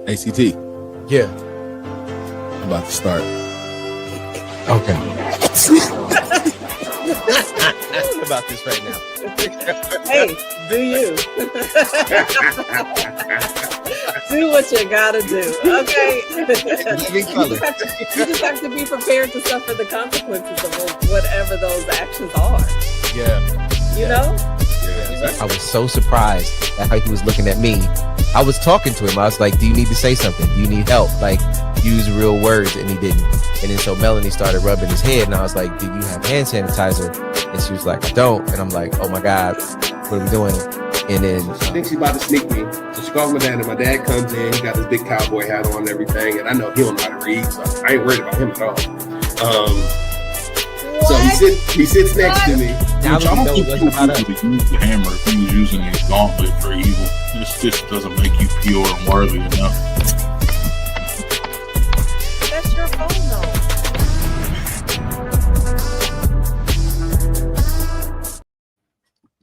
ACT, Yeah. I'm about to start. Okay. About this right now. Hey, do you? Do what you gotta do, okay? You just have to be prepared to suffer the consequences of whatever those actions are. Yeah. You know? Yeah. I was so surprised at how he was looking at me. I was talking to him. I was like, do you need to say something? Do you need help? Like, use real words. And he didn't. And then so Melanie started rubbing his head. And I was like, do you have hand sanitizer? And she was like, I don't. And I'm like, oh my God, what are we doing? And then I think she's about to sneak me. So she calls my dad, and my dad comes in. He got this big cowboy hat on and everything. And I know he don't know how to read, so I ain't worried about him at all. So he sits next to me. Now I don't think what's people about would us. use the hammer if he was using his gauntlet for evil. This just doesn't make you pure and worthy enough. That's your phone,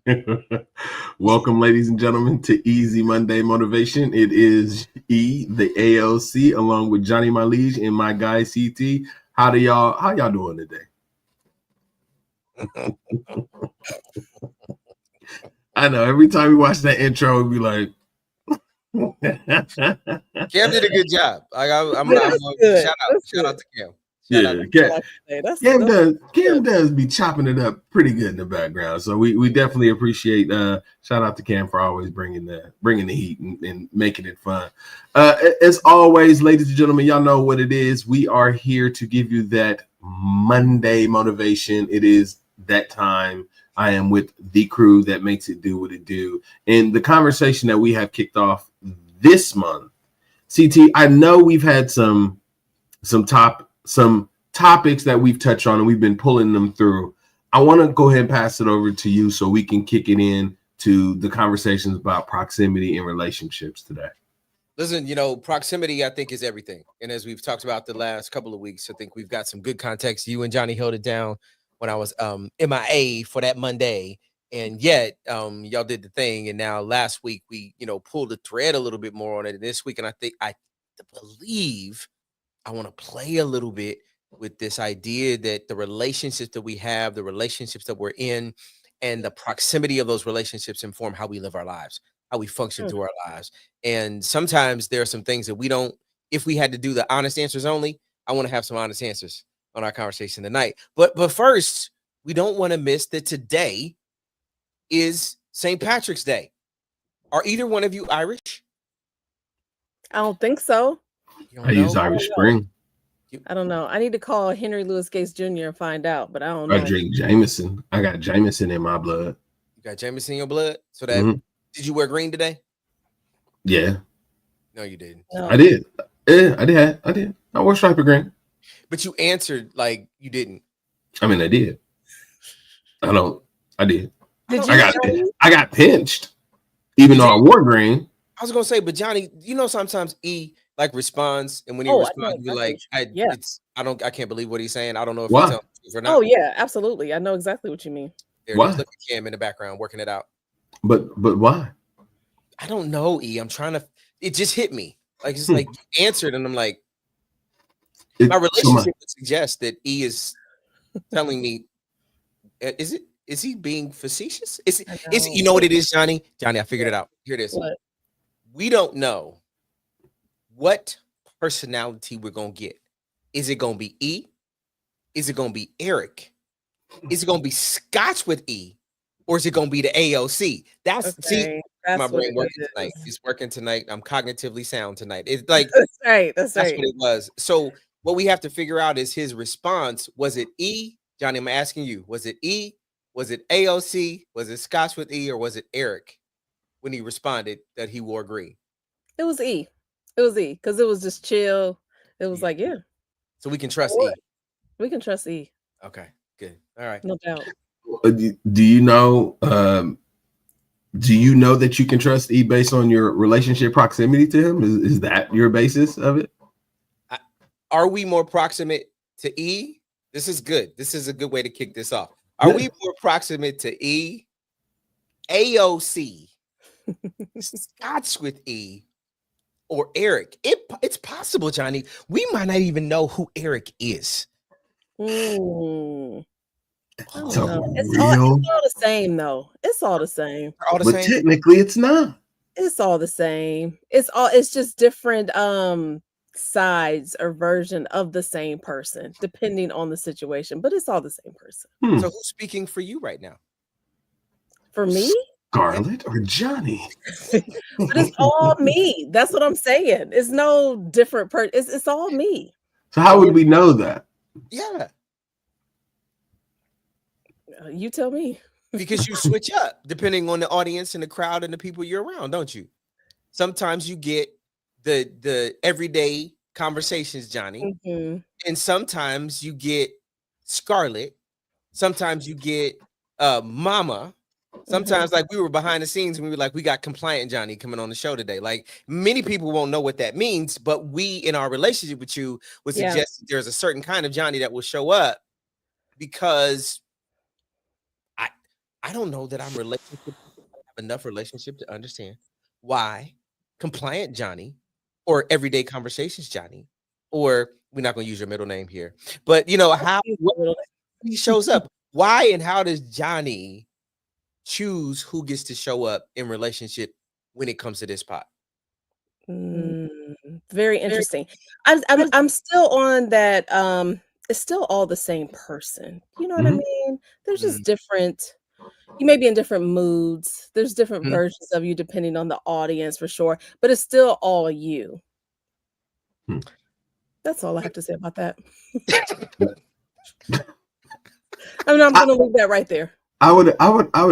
though. Welcome, ladies and gentlemen, to Easy Monday Motivation. It is E, the AOC, along with Johnny, my liege, and my guy CT. How y'all doing today? I know every time we watch that intro, we be like, Cam did a good job. I'm shout out to Cam. Cam does be chopping it up pretty good in the background. So we definitely appreciate shout out to Cam for always bringing the heat and making it fun. As always, ladies and gentlemen, y'all know what it is. We are here to give you that Monday motivation. It is that time. I am with the crew that makes it do what it do. And the conversation that we have kicked off this month, CT, I know we've had some topics that we've touched on and we've been pulling them through. I want to go ahead and pass it over to you so we can kick it in to the conversations about proximity in relationships today. Listen, proximity, I think, is everything. And as we've talked about the last couple of weeks, I think we've got some good context. You and Johnny held it down when I was MIA for that Monday. And yet y'all did the thing. And now last week we, pulled the thread a little bit more on it. And this week, and I believe I want to play a little bit with this idea that the relationships that we have, the relationships that we're in, and the proximity of those relationships inform how we live our lives, how we function through our lives. And sometimes there are some things that we don't, if we had to do the honest answers only, I want to have some honest answers on our conversation tonight. But first, we don't want to miss that today is St. Patrick's Day. Are either one of you Irish? I don't think so. I use Irish Spring. I don't know. I need to call Henry Louis Gates Jr. and find out, but I don't know. I drink Jameson. I got Jameson in my blood. You got Jameson in your blood? So that did you wear green today? Yeah. No, you didn't. No. I did. Yeah, I did. I wore striped green. But you answered like you didn't. I mean, I did. I did. I got pinched, even though I wore green. I was gonna say, but Johnny, sometimes E like responds, and when he responds, you're like, I can't believe what he's saying. I don't know if he's telling the truth or not. Oh yeah, absolutely. I know exactly what you mean. There it is. Look at Cam in the background working it out. But why? I don't know, E. I'm trying to. It just hit me. Like it's like you answered, and I'm like, my relationship would suggest that E is telling me. Is he being facetious? Is you know what it is, Johnny? Johnny, I figured it out. Here it is. What? We don't know what personality we're gonna get. Is it gonna be E? Is it gonna be Eric? Is it gonna be Scotch with E? Or is it gonna be the AOC? That's my brain working tonight. It's working tonight. I'm cognitively sound tonight. It's like that's right. That's what it was. So what we have to figure out is his response. Was it E? Johnny, I'm asking you, was it E? Was it AOC? Was it Scotch with E? Or was it Eric when he responded that he wore green? It was E. It was E because it was just chill. It was like, yeah. So we can trust E. We can trust E. Okay, good. All right. No doubt. Do you know that you can trust E based on your relationship proximity to him? Is that your basis of it? Are we more proximate to E? This is good. This is a good way to kick this off. Are we more proximate to E, AOC, Scotch with E, or Eric. It's possible, Johnny. We might not even know who Eric is. Mm. It's It's real. all the same, though. It's all the same. All the But same. technically, it's not. It's all the same. It's just different sides or version of the same person, depending on the situation. But it's all the same person. So who's speaking for you right now? For me? Scarlett or Johnny? But it's all me. That's what I'm saying. It's no different person. It's all me. So how would we know that? Yeah. You tell me. Because you switch up depending on the audience and the crowd and the people you're around, don't you? Sometimes you get the everyday conversations, Johnny, and sometimes you get Scarlett. Sometimes you get Mama. Sometimes, like, we were behind the scenes and we were like, we got compliant Johnny coming on the show today. Like, many people won't know what that means, but we, in our relationship with you, would suggest that there's a certain kind of Johnny that will show up, because I don't know that I'm have enough relationship to understand why compliant Johnny or everyday conversations Johnny, or we're not going to use your middle name here, but you know how he shows up. Why and how does Johnny choose who gets to show up in relationship when it comes to this pot? Very interesting. I'm still on that. It's still all the same person. You know what I mean? There's just different. You may be in different moods. There's different versions of you depending on the audience, for sure. But it's still all you. That's all I have to say about that. I mean, I'm going to leave that right there. I would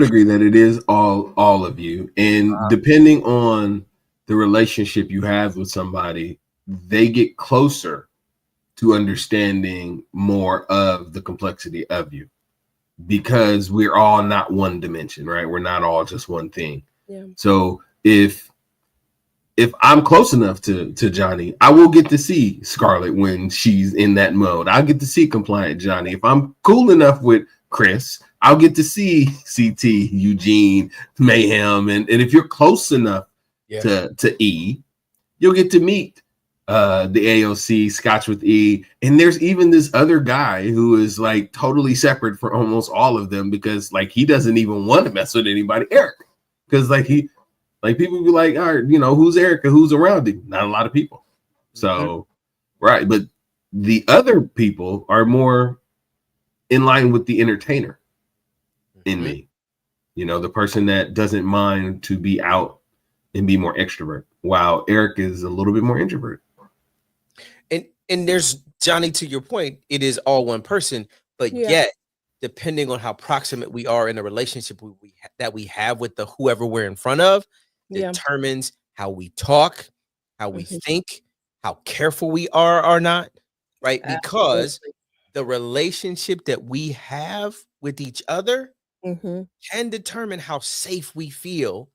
agree that it is all of you, and depending on the relationship you have with somebody, they get closer to understanding more of the complexity of you, because we're all not one dimension, right? We're not all just one thing. Yeah. So if I'm close enough to Johnny, I will get to see Scarlett when she's in that mode. I'll get to see compliant Johnny. If I'm cool enough with Chris, I'll get to see CT, Eugene, Mayhem. And if you're close enough to E, you'll get to meet the AOC, Scotch with E. And there's even this other guy who is like totally separate from almost all of them, because like he doesn't even want to mess with anybody, Eric. Because people be like, all right, you know, who's Erica? Who's around him? Not a lot of people. So, right. But the other people are more in line with the entertainer in me. You know, the person that doesn't mind to be out and be more extrovert, while Eric is a little bit more introvert. And there's, Johnny, to your point, it is all one person, but yet, depending on how proximate we are in the relationship that we have with the whoever we're in front of, determines how we talk, how we think, how careful we are or not, right? Because the relationship that we have with each other can determine how safe we feel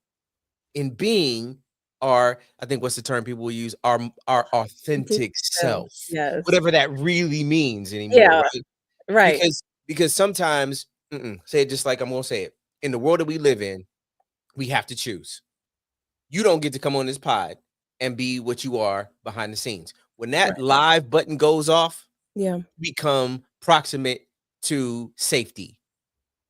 in being our, I think what's the term people will use, our authentic self, whatever that really means anymore. Right. Because sometimes, say it just like I'm gonna say it, in the world that we live in, we have to choose. You don't get to come on this pod and be what you are behind the scenes. When that live button goes off, become proximate to safety.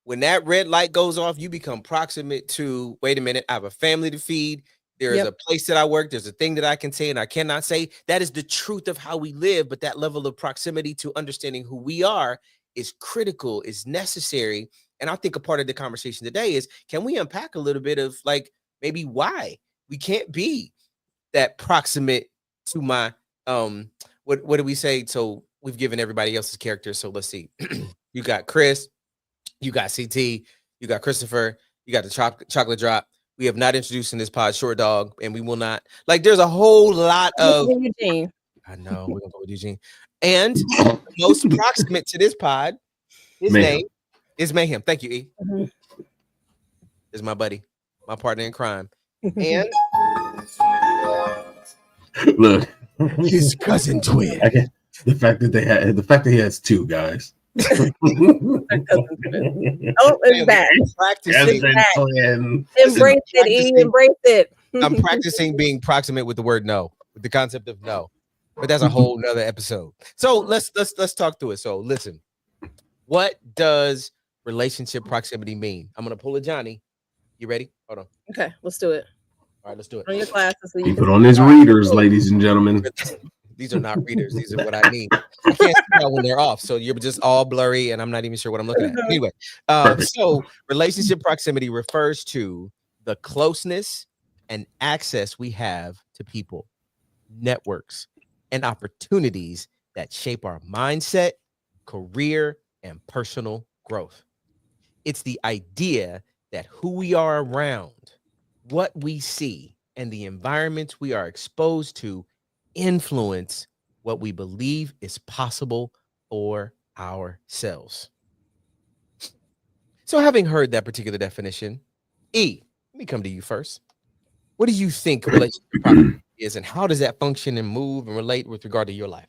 When that red light goes off, you become proximate to, wait a minute, I have a family to feed. There is a place that I work. There's a thing that I can say and I cannot say. That is the truth of how we live. But that level of proximity to understanding who we are is critical, is necessary. And I think a part of the conversation today is, can we unpack a little bit of like maybe why we can't be that proximate to my, what do we say? So we've given everybody else's characters. So let's see. You got Chris, you got CT, you got Christopher, you got the chocolate drop. We have not introduced in this pod Short Dog, and we will not. Like, there's a whole lot of Eugene. I know we're gonna go with Eugene. And most proximate to this pod, his name is Mayhem. Thank you, E. This is my buddy, my partner in crime. And look, his cousin twin. The fact that he has two guys. Oh, it's back. Embrace it, E. Embrace it. I'm practicing being proximate with the word no. with the concept of no, but that's a whole nother episode. So let's talk through it. So listen, what does relationship proximity mean? I'm gonna pull a Johnny. You ready? Hold on. Okay, let's do it. All right, let's do it. On your glasses so He you can put on his readers, ladies and gentlemen. These are not readers. These are what I need. I can't see that when they're off. So you're just all blurry and I'm not even sure what I'm looking at. Anyway, so relationship proximity refers to the closeness and access we have to people, networks, and opportunities that shape our mindset, career, and personal growth. It's the idea that who we are around, what we see, and the environments we are exposed to influence what we believe is possible for ourselves. So, having heard that particular definition, let me come to you first. What do you think relationship proximity is, and how does that function and move and relate with regard to your life?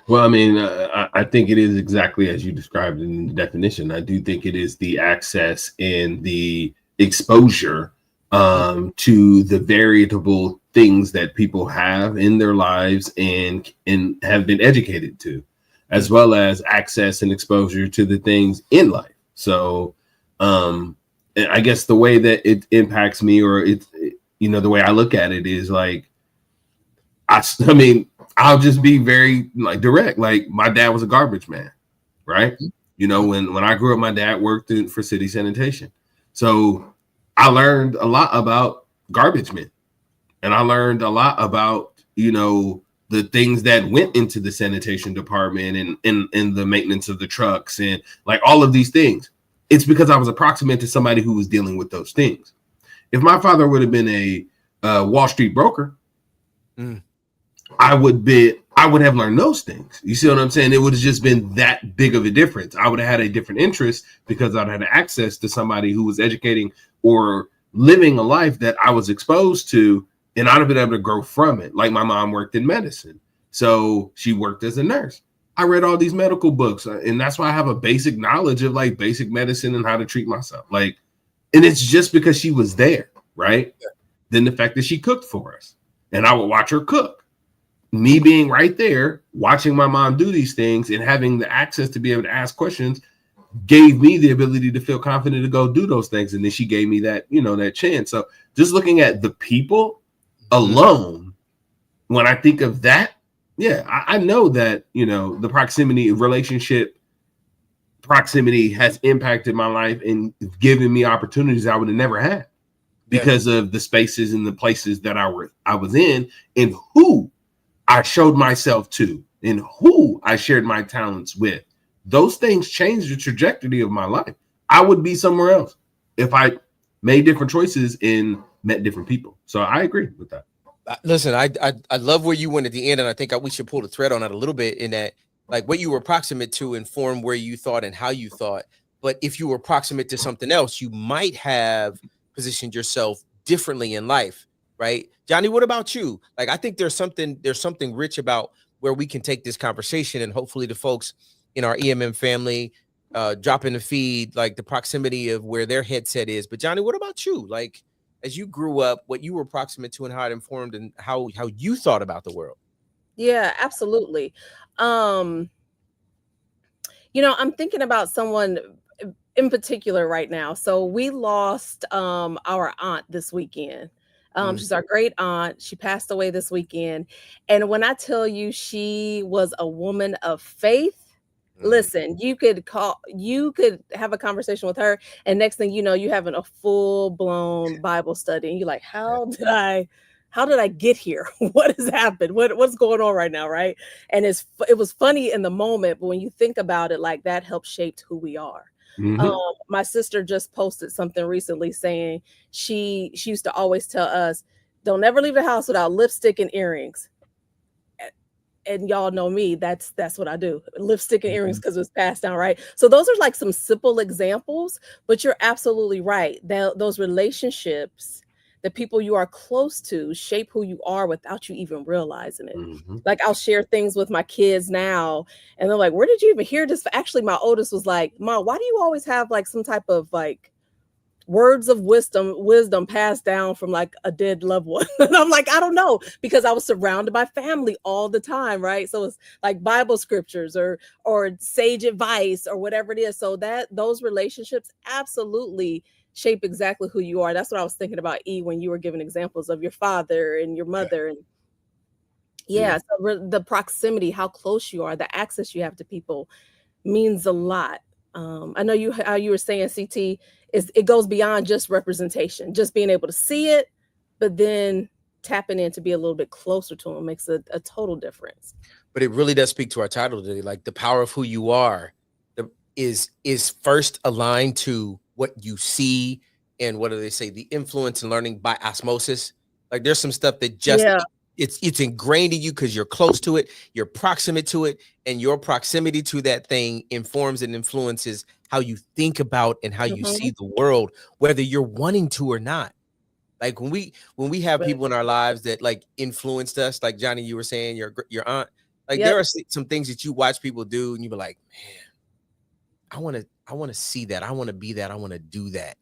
Well, I mean, I think it is exactly as you described in the definition. I do think it is the access and the exposure to the variable things that people have in their lives and have been educated to, as well as access and exposure to the things in life. So I guess the way that it impacts me, or the way I look at it is like, I mean, I'll just be very direct. Like, my dad was a garbage man, right? When I grew up, my dad worked for city sanitation. So I learned a lot about garbage men, and I learned a lot about, the things that went into the sanitation department and the maintenance of the trucks and like all of these things. It's because I was approximate to somebody who was dealing with those things. If my father would have been a Wall Street broker, I would have learned those things. You see what I'm saying? It would have just been that big of a difference. I would have had a different interest because I'd had access to somebody who was educating or living a life that I was exposed to, and I'd have been able to grow from it. Like, my mom worked in medicine, so she worked as a nurse. I read all these medical books, and that's why I have a basic knowledge of like basic medicine and how to treat myself. Like, and it's just because she was there, right? Yeah. Then the fact that she cooked for us, and I would watch her cook. Me being right there, watching my mom do these things and having the access to be able to ask questions gave me the ability to feel confident to go do those things. And then she gave me that, that chance. So just looking at the people alone, when I think of that, yeah, I know that, the relationship proximity has impacted my life and given me opportunities I would have never had because of the spaces and the places that I was in, and who I showed myself to, and who I shared my talents with. Those things changed the trajectory of my life. I would be somewhere else if I made different choices and met different people. So I agree with that. Listen, I love where you went at the end, and I think we should pull the thread on that a little bit, in that, like, what you were proximate to informed where you thought and how you thought. But if you were proximate to something else, you might have positioned yourself differently in life. Right, Johnny, what about you? Like, I think there's something rich about where we can take this conversation, and hopefully the folks in our EMM family drop in the feed, like, the proximity of where their headset is. But Johnny, what about you? Like, as you grew up, what you were proximate to and how it informed and how you thought about the world. Yeah, absolutely. I'm thinking about someone in particular right now. So we lost our aunt this weekend. She's our great aunt. She passed away this weekend. And when I tell you she was a woman of faith, listen, you could have a conversation with her, and next thing you know, you're having a full-blown Bible study, and you're like, how did I get here? What has happened? What's going on right now, right? And it was funny in the moment, but when you think about it, like, that helped shape who we are. My sister just posted something recently saying she used to always tell us, don't ever leave the house without lipstick and earrings. And y'all know me, that's what I do. Lipstick and earrings, because it was passed down, right? So those are like some simple examples, but you're absolutely right. Those relationships, the people you are close to, shape who you are without you even realizing it. Like, I'll share things with my kids now, and they're like, where did you even hear this? Actually, my oldest was like, Mom, why do you always have like some type of like words of wisdom passed down from like a dead loved one. And I'm like, I don't know, because I was surrounded by family all the time, right? So it's like Bible scriptures or sage advice or whatever it is. So that those relationships absolutely shape exactly who you are. That's what I was thinking about, E, when you were giving examples of your father and your mother. And yeah, so the proximity, how close you are, the access you have to people means a lot. I know how you were saying, CT, is it goes beyond just representation, just being able to see it, but then tapping in to be a little bit closer to them makes a total difference. But it really does speak to our title today, like the power of who you are is first aligned to what you see, and what do they say, the influence and learning by osmosis. Like there's some stuff that just it's ingrained in you because you're close to it, you're proximate to it, and your proximity to that thing informs and influences how you think about and how you see the world, whether you're wanting to or not. Like when we have people in our lives that like influenced us, like Johnny, you were saying your aunt, like there are some things that you watch people do and you be like, man, I want to see that, I want to be that, I want to do that.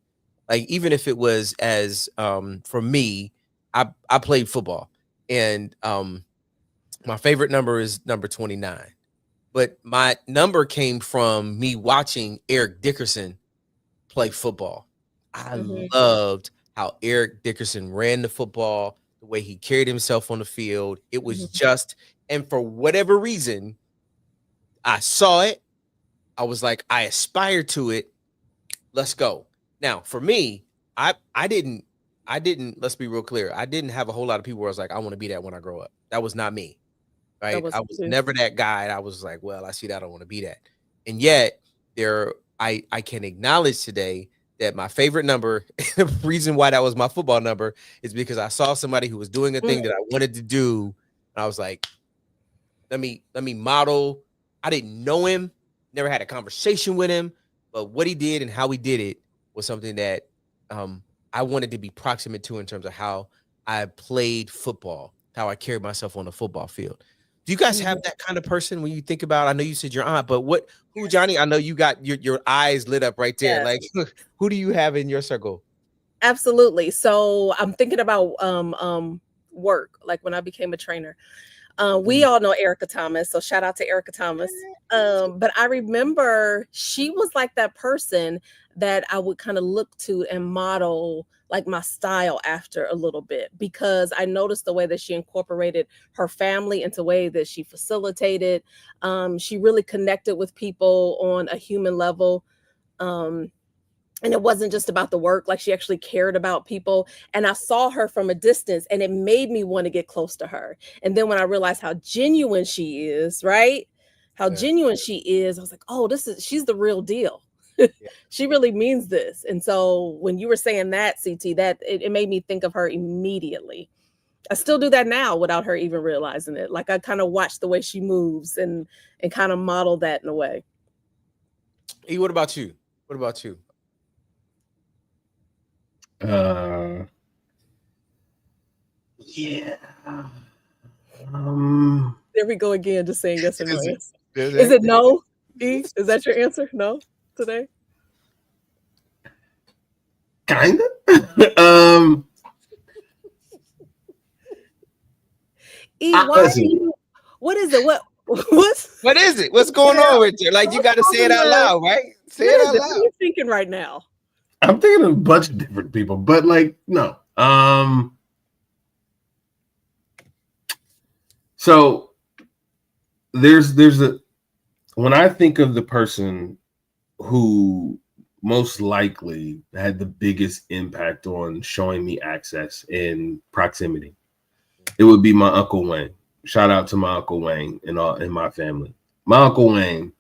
Like even if it was as for me, I played football. And my favorite number is number 29. But my number came from me watching Eric Dickerson play football. I loved how Eric Dickerson ran the football, the way he carried himself on the field. It was just, and for whatever reason, I saw it. I was like, I aspire to it. Let's go. Now, for me, I didn't, let's be real clear. I didn't have a whole lot of people where I was like, I want to be that when I grow up. That was not me, right? I was never that guy. I was like, well, I see that, I want to be that. And yet I can acknowledge today that my favorite number, the reason why that was my football number, is because I saw somebody who was doing a thing that I wanted to do. And I was like, let me model. I didn't know him, never had a conversation with him, but what he did and how he did it was something that I wanted to be proximate to in terms of how I played football, how I carried myself on the football field. Do you guys have that kind of person when you think about, I know you said your aunt, but who, Johnny, I know you got your eyes lit up right there. Like who do you have in your circle? Absolutely. So I'm thinking about work, like when I became a trainer. We all know Erica Thomas, so shout out to Erica Thomas. But I remember she was like that person that I would kind of look to and model like my style after a little bit, because I noticed the way that she incorporated her family into the way that she facilitated. She really connected with people on a human level. And it wasn't just about the work, like she actually cared about people. And I saw her from a distance and it made me want to get close to her. And then when I realized how genuine she is, right? How genuine she is, I was like, oh, she's the real deal. She really means this. And so when you were saying that, CT, that it made me think of her immediately. I still do that now without her even realizing it. Like I kind of watch the way she moves and kind of model that in a way. E, what about you? What about you? Yeah. There we go again, just saying yes or no. Is it no? E, is that your answer? No today? Kinda. E, why are you, what is it? What is it? What's going on with you? Like you got to say it out loud, right? Say it out loud. What are you thinking right now? I'm thinking of a bunch of different people, but like, no. So there's when I think of the person who most likely had the biggest impact on showing me access and proximity, it would be my Uncle Wayne. Shout out to my Uncle Wayne and my family. My Uncle Wayne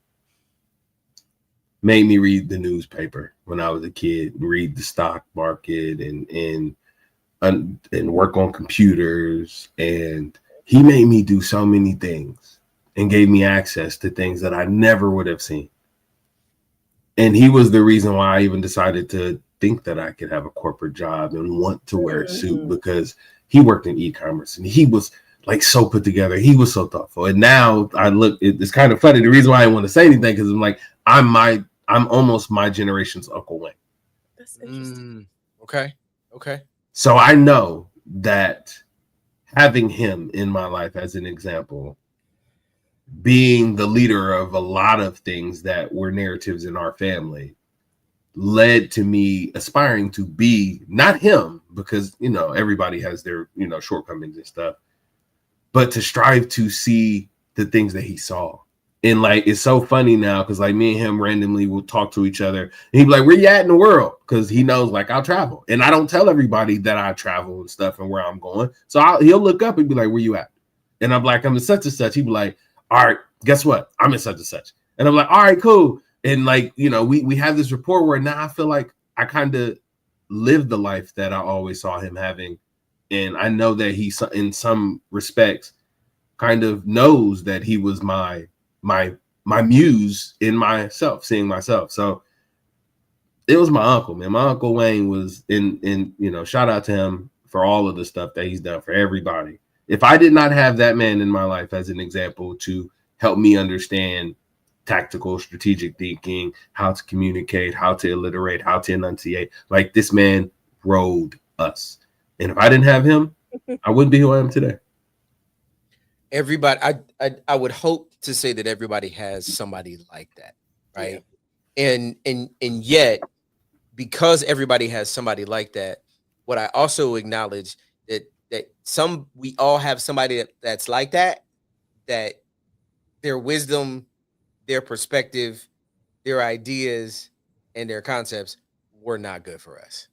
made me read the newspaper when I was a kid, read the stock market and work on computers. And he made me do so many things and gave me access to things that I never would have seen. And he was the reason why I even decided to think that I could have a corporate job and want to wear a suit, because he worked in e-commerce and he was like so put together. He was so thoughtful. And now I look, it's kind of funny. The reason why I want to say anything, because I'm like, I'm almost my generation's Uncle Wayne. That's interesting. Okay. So I know that having him in my life as an example, being the leader of a lot of things that were narratives in our family, led to me aspiring to be not him, because everybody has their shortcomings and stuff, but to strive to see the things that he saw. And like, it's so funny now because like me and him randomly will talk to each other and he'd be like, where you at in the world? Because he knows like I'll travel, and I don't tell everybody that I travel and stuff and where I'm going. So he'll look up and be like, where you at? And I'm like, I'm in such and such. He'd be like, all right, guess what? I'm in such and such. And I'm like, all right, cool. And like, we have this rapport where now I feel like I kind of lived the life that I always saw him having. And I know that he, in some respects, kind of knows that he was my muse in myself, seeing myself. So it was my uncle, man. My Uncle Wayne was in shout out to him for all of the stuff that he's done for everybody. If I did not have that man in my life as an example to help me understand tactical, strategic thinking, how to communicate, how to alliterate, how to enunciate, like this man rode us. And if I didn't have him, I wouldn't be who I am today. Everybody, I would hope to say that everybody has somebody like that, right? Yeah. And yet, because everybody has somebody like that, what I also acknowledge that we all have somebody that's like that their wisdom, their perspective, their ideas, and their concepts were not good for us.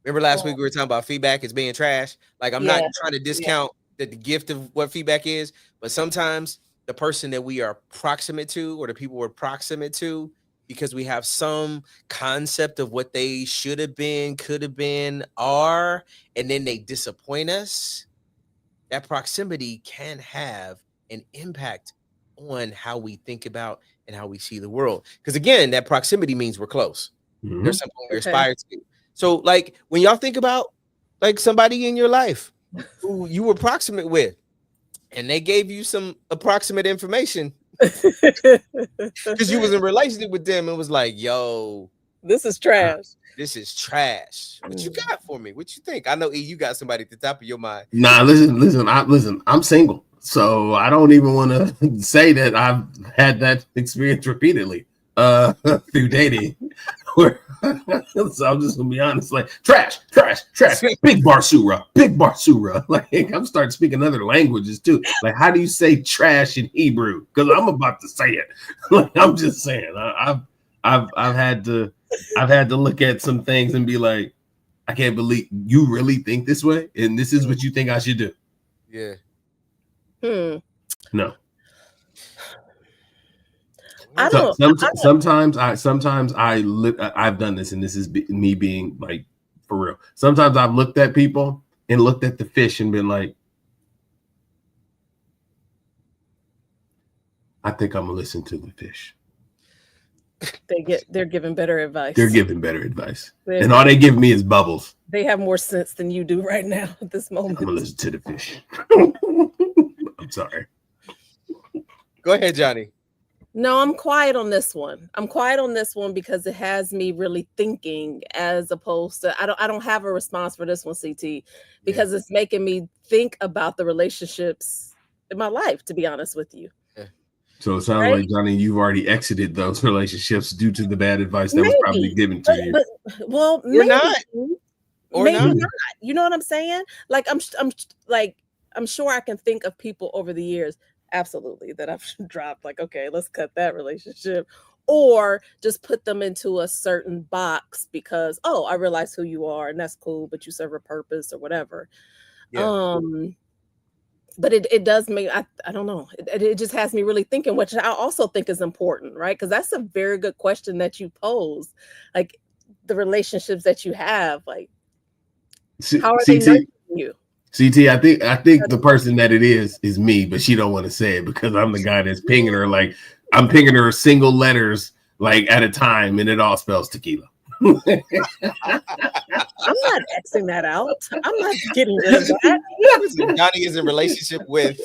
Remember last week we were talking about feedback as being trash? Like, I'm not trying to discount the gift of what feedback is, but sometimes the person that we are proximate to, or the people we're proximate to, because we have some concept of what they should have been, could have been, are, and then they disappoint us, that proximity can have an impact on how we think about and how we see the world. Because again, that proximity means we're close. Mm-hmm. There's something we aspire to. So like when y'all think about like somebody in your life who you were proximate with and they gave you some approximate information because you was in a relationship with them, it was like, yo, this is trash. This is trash. What you got for me? What you think? I know you got somebody at the top of your mind. Nah, listen, I'm single. So I don't even want to say that I've had that experience repeatedly through dating. So I'm just gonna be honest, like trash, big barsura. Like I'm starting speaking other languages too. Like, how do you say trash in Hebrew? Because I'm about to say it. Like I'm just saying, I've had to look at some things and be like, I can't believe you really think this way, and this is what you think I should do. Yeah. No. I don't. Sometimes I've done this, and this is me being like for real. Sometimes I've looked at people and looked at the fish and been like, I think I'm gonna listen to the fish. They're giving better advice. And all they give me is bubbles. They have more sense than you do right now at this moment. I'm gonna listen to the fish. I'm sorry. Go ahead, Johnny. No, I'm quiet on this one. Because it has me really thinking, as opposed to I don't have a response for this one, CT, because it's making me think about the relationships in my life, to be honest with you. So it sounds like, Johnny, you've already exited those relationships due to the bad advice that was probably given to you. Well, maybe not. You know what I'm saying? Like I'm sure I can think of people over the years, absolutely, that I've dropped. Like, okay, let's cut that relationship, or just put them into a certain box because, oh, I realize who you are and that's cool, but you serve a purpose or whatever. Yeah. But it does make, I don't know. It just has me really thinking, which I also think is important, right? Because that's a very good question that you pose. Like the relationships that you have, like how are they nurturing you? CT, I think the person that it is me, but she don't want to say it because I'm the guy that's pinging her. Like I'm pinging her single letters like at a time, and it all spells tequila. I'm not Xing that out. I'm not getting rid of that. Listen, Johnny is in relationship with.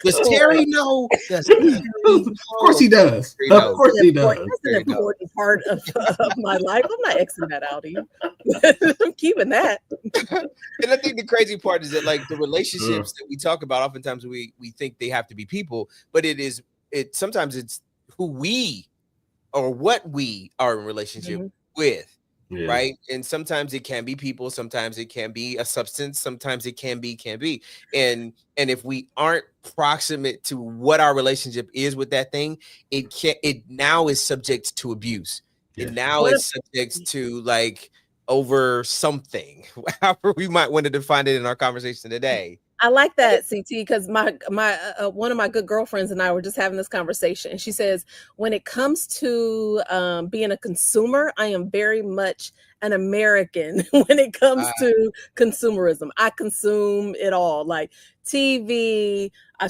Does Terry know? Does Terry Of course he does. Terry Of knows. course he does. That's There an you go. important part of my life. I'm not Xing that out of you. I'm keeping that. And I think the crazy part is that like the relationships that we talk about, oftentimes we think they have to be people, but sometimes it's who we or what we are in relationship with. Yeah. Right. And sometimes it can be people, sometimes it can be a substance, sometimes it can be. And if we aren't proximate to what our relationship is with that thing, it now is subject to abuse. Yeah. It now is subject to like over something, however we might want to define it in our conversation today. I like that, CT, because my one of my good girlfriends and I were just having this conversation, and she says, when it comes to being a consumer, I am very much an American when it comes to consumerism. I consume it all, like TV. I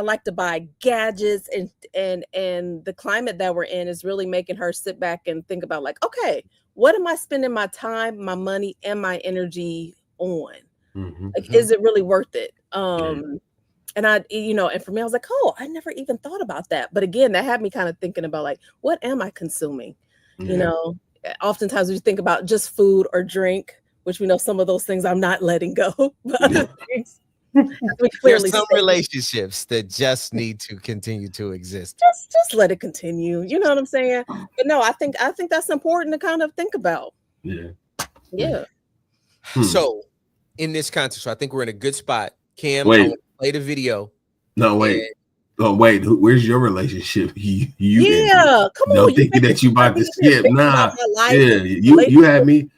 like to buy gadgets, and the climate that we're in is really making her sit back and think about, like, okay, what am I spending my time, my money, and my energy on? Like, is it really worth it? And I, and for me, I was like, oh, I never even thought about that. But again, that had me kind of thinking about, like, what am I consuming? Oftentimes we think about just food or drink, which we know some of those things I'm not letting go. But other things, we clearly There's some relationships that just need to continue to exist. Just let it continue. You know what I'm saying? But no, I think that's important to kind of think about. Yeah. So in this context, so I think we're in a good spot. Cam, wait. I want to play the video. No, wait. Oh, wait. Where's your relationship? Come on. Thinking that you about to skip. Nah. Yeah. You had me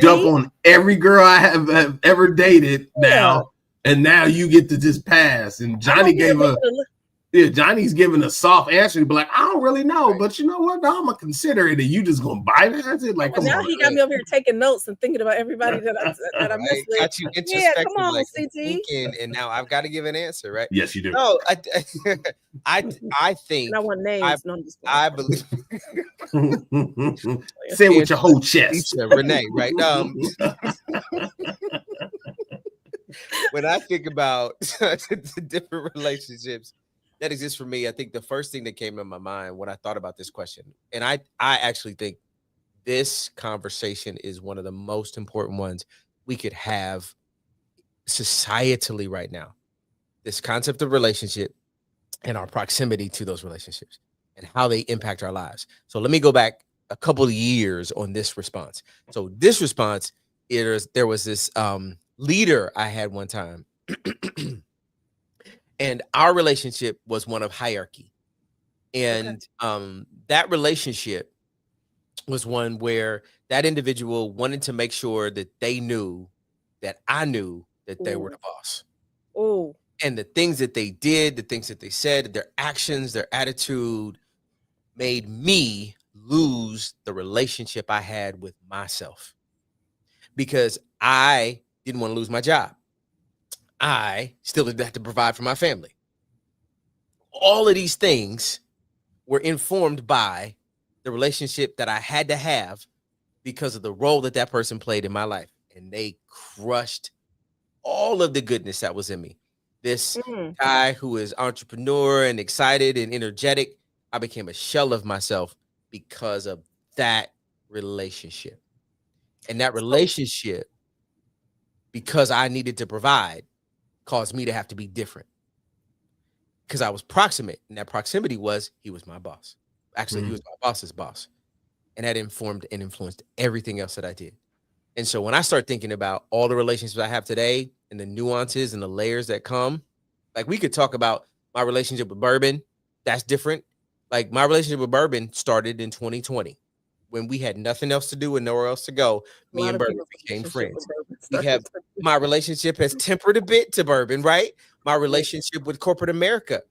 dump on every girl I have ever dated now. And now you get to just pass. And Johnny Johnny's giving a soft answer to be like, I don't really know, but you know what? No, I'm gonna consider it, and you just gonna bypass it. Like, come on, he got me over here taking notes and thinking about everybody that I missed. Got you introspective, come on, like CT. Thinking, and now I've got to give an answer, right? Yes, you do. No, I think. And I want names. I believe. Say it with your whole chest, Renee. Right? When I think about the different relationships that exists for me, I think the first thing that came in my mind when I thought about this question, and I actually think this conversation is one of the most important ones we could have societally right now. This concept of relationship and our proximity to those relationships and how they impact our lives. So let me go back a couple of years on this response. So this response, there was this leader I had one time. And our relationship was one of hierarchy. And that relationship was one where that individual wanted to make sure that they knew that I knew that they were the boss. Oh. And the things that they did, the things that they said, their actions, their attitude made me lose the relationship I had with myself. Because I didn't want to lose my job. I still had to provide for my family. All of these things were informed by the relationship that I had to have because of the role that person played in my life. And they crushed all of the goodness that was in me. This guy who is entrepreneur and excited and energetic, I became a shell of myself because of that relationship. And that relationship, because I needed to provide, caused me to have to be different because I was proximate, and that proximity was he was my boss. Actually, he was my boss's boss, and that informed and influenced everything else that I did. And so when I start thinking about all the relationships I have today and the nuances and the layers that come, like we could talk about my relationship with bourbon. That's different. Like my relationship with bourbon started in 2020 when we had nothing else to do and nowhere else to go. Me and bourbon became friends. My relationship has tempered a bit to bourbon, right? My relationship with corporate America,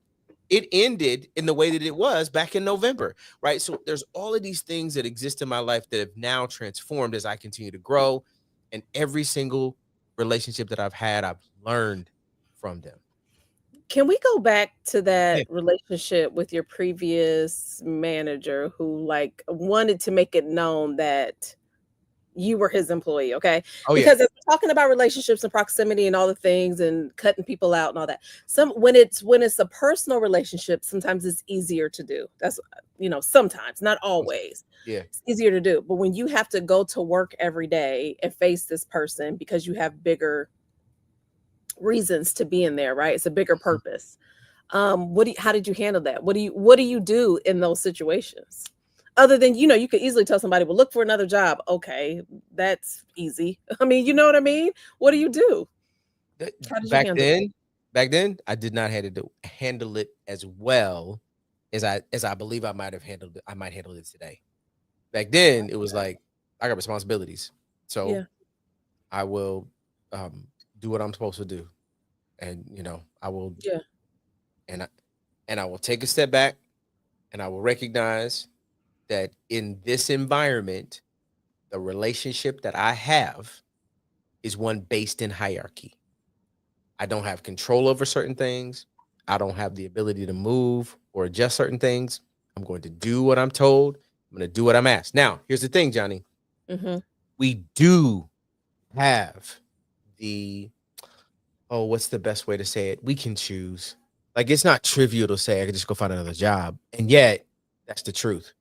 it ended in the way that it was back in November, right? So there's all of these things that exist in my life that have now transformed as I continue to grow. And every single relationship that I've had, I've learned from them. Can we go back to Yeah. that relationship with your previous manager who like wanted to make it known that you were his employee, okay? Oh yeah. Because if we're talking about relationships and proximity and all the things and cutting people out and all that, when it's a personal relationship, sometimes it's easier to do. That's sometimes, not always. Yeah. It's easier to do. But when you have to go to work every day and face this person because you have bigger reasons to be in there, right? It's a bigger purpose. How did you handle that? What do you do in those situations? Other than, you could easily tell somebody, well, look for another job. Okay, that's easy. I mean, you know what I mean? What do you do? How did you Back handle it? then, I did not handle it as well as I believe I might have handled it. I might handle it today. Back then, it was like I got responsibilities, so Yeah. I will do what I'm supposed to do, and I will, Yeah. and I will take a step back, and I will recognize that in this environment, the relationship that I have is one based in hierarchy. I don't have control over certain things. I don't have the ability to move or adjust certain things. I'm going to do what I'm told. I'm going to do what I'm asked. Now, here's the thing, Johnny. Mm-hmm. We do have what's the best way to say it? We can choose. Like, it's not trivial to say I could just go find another job. And yet, that's the truth.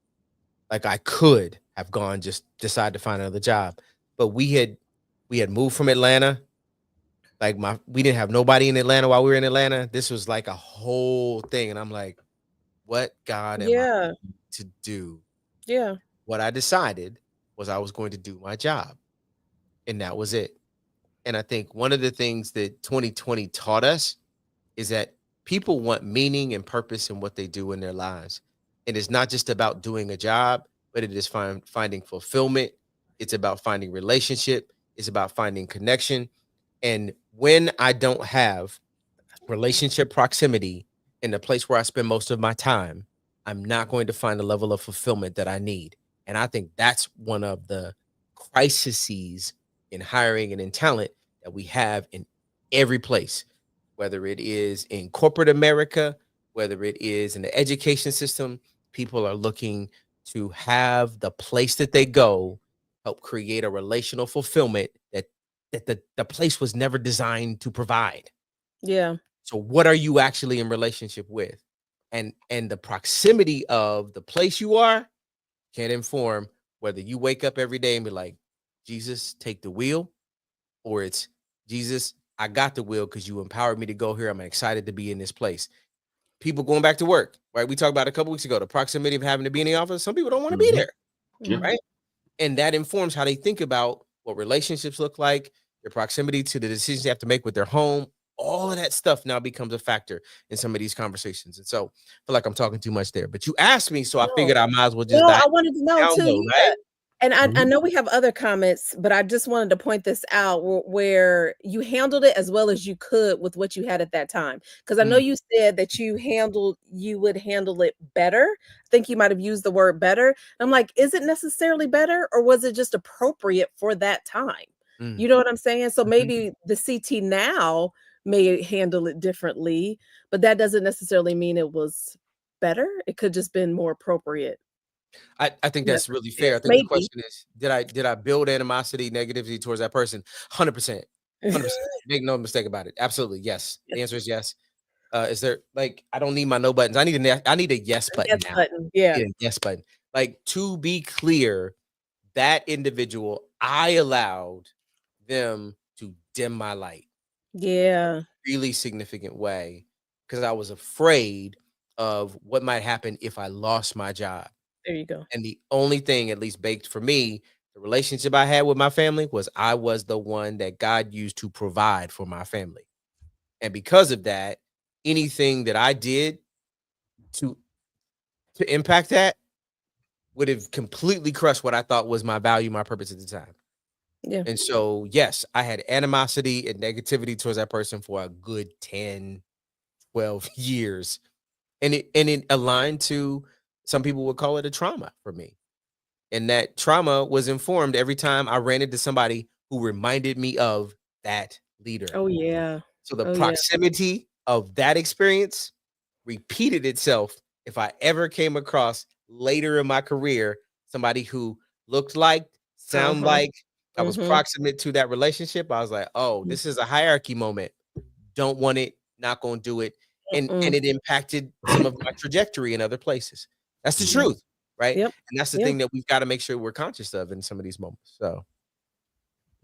Like, I could have gone, just decide to find another job. But we had moved from Atlanta. Like, we didn't have nobody in Atlanta while we were in Atlanta. This was like a whole thing. And I'm like, what God am I Yeah. to do? Yeah. What I decided was I was going to do my job. And that was it. And I think one of the things that 2020 taught us is that people want meaning and purpose in what they do in their lives. And it's not just about doing a job, but it is finding fulfillment. It's about finding relationship. It's about finding connection. And when I don't have relationship proximity in the place where I spend most of my time, I'm not going to find the level of fulfillment that I need. And I think that's one of the crises in hiring and in talent that we have in every place, whether it is in corporate America, whether it is in the education system. People are looking to have the place that they go help create a relational fulfillment that the place was never designed to provide. Yeah. So what are you actually in relationship with? And the proximity of the place you are can inform whether you wake up every day and be like, Jesus, take the wheel, or it's Jesus, I got the wheel because you empowered me to go here. I'm excited to be in this place. People going back to work, right? We talked about a couple weeks ago, the proximity of having to be in the office. Some people don't want to be there, Yeah. right? And that informs how they think about what relationships look like, their proximity to the decisions they have to make with their home. All of that stuff now becomes a factor in some of these conversations. And so I feel like I'm talking too much there, but you asked me, so I No. figured I might as well just No, dive I wanted to know down too. low, Yeah. right? And I Mhm. know we have other comments, but I just wanted to point this out where you handled it as well as you could with what you had at that time. Because I know Mm. you said that you would handle it better. I think you might have used the word better. I'm like, is it necessarily better or was it just appropriate for that time? Mm. You know what I'm saying? So Mhm. maybe the CT now may handle it differently, but that doesn't necessarily mean it was better. It could just been more appropriate. I think in that that's really fair. I circumstance. think the Maybe. question is, did I build animosity, negativity towards that person? 100%. 100%. Make no mistake about it. Absolutely. Yes. The answer is yes. Is there, like, I don't need my no buttons. I need a yes button Yes now. button. I Yeah. need a yes button. Like, to be clear, that individual, I allowed them to dim my light Yeah. really significant way because I was afraid of what might happen if I lost my job. There you go. And the only thing, at least baked for me, the relationship I had with my family was I was the one that God used to provide for my family. And because of that, anything that I did to impact that would have completely crushed what I thought was my value, my purpose at the time. Yeah. And so, yes, I had animosity and negativity towards that person for a good 10, 12 years. And it aligned to, some people would call it a trauma for me. And that trauma was informed every time I ran into somebody who reminded me of that leader. Oh, yeah. So the Oh, yeah. proximity of that experience repeated itself if I ever came across later in my career somebody who looked like, sound like, I was proximate to that relationship. I was like, oh, this is a hierarchy moment. Don't want it, not gonna do it. And it impacted some of my trajectory in other places. That's the truth, right? Yep. And that's the thing that we've got to make sure we're conscious of in some of these moments. So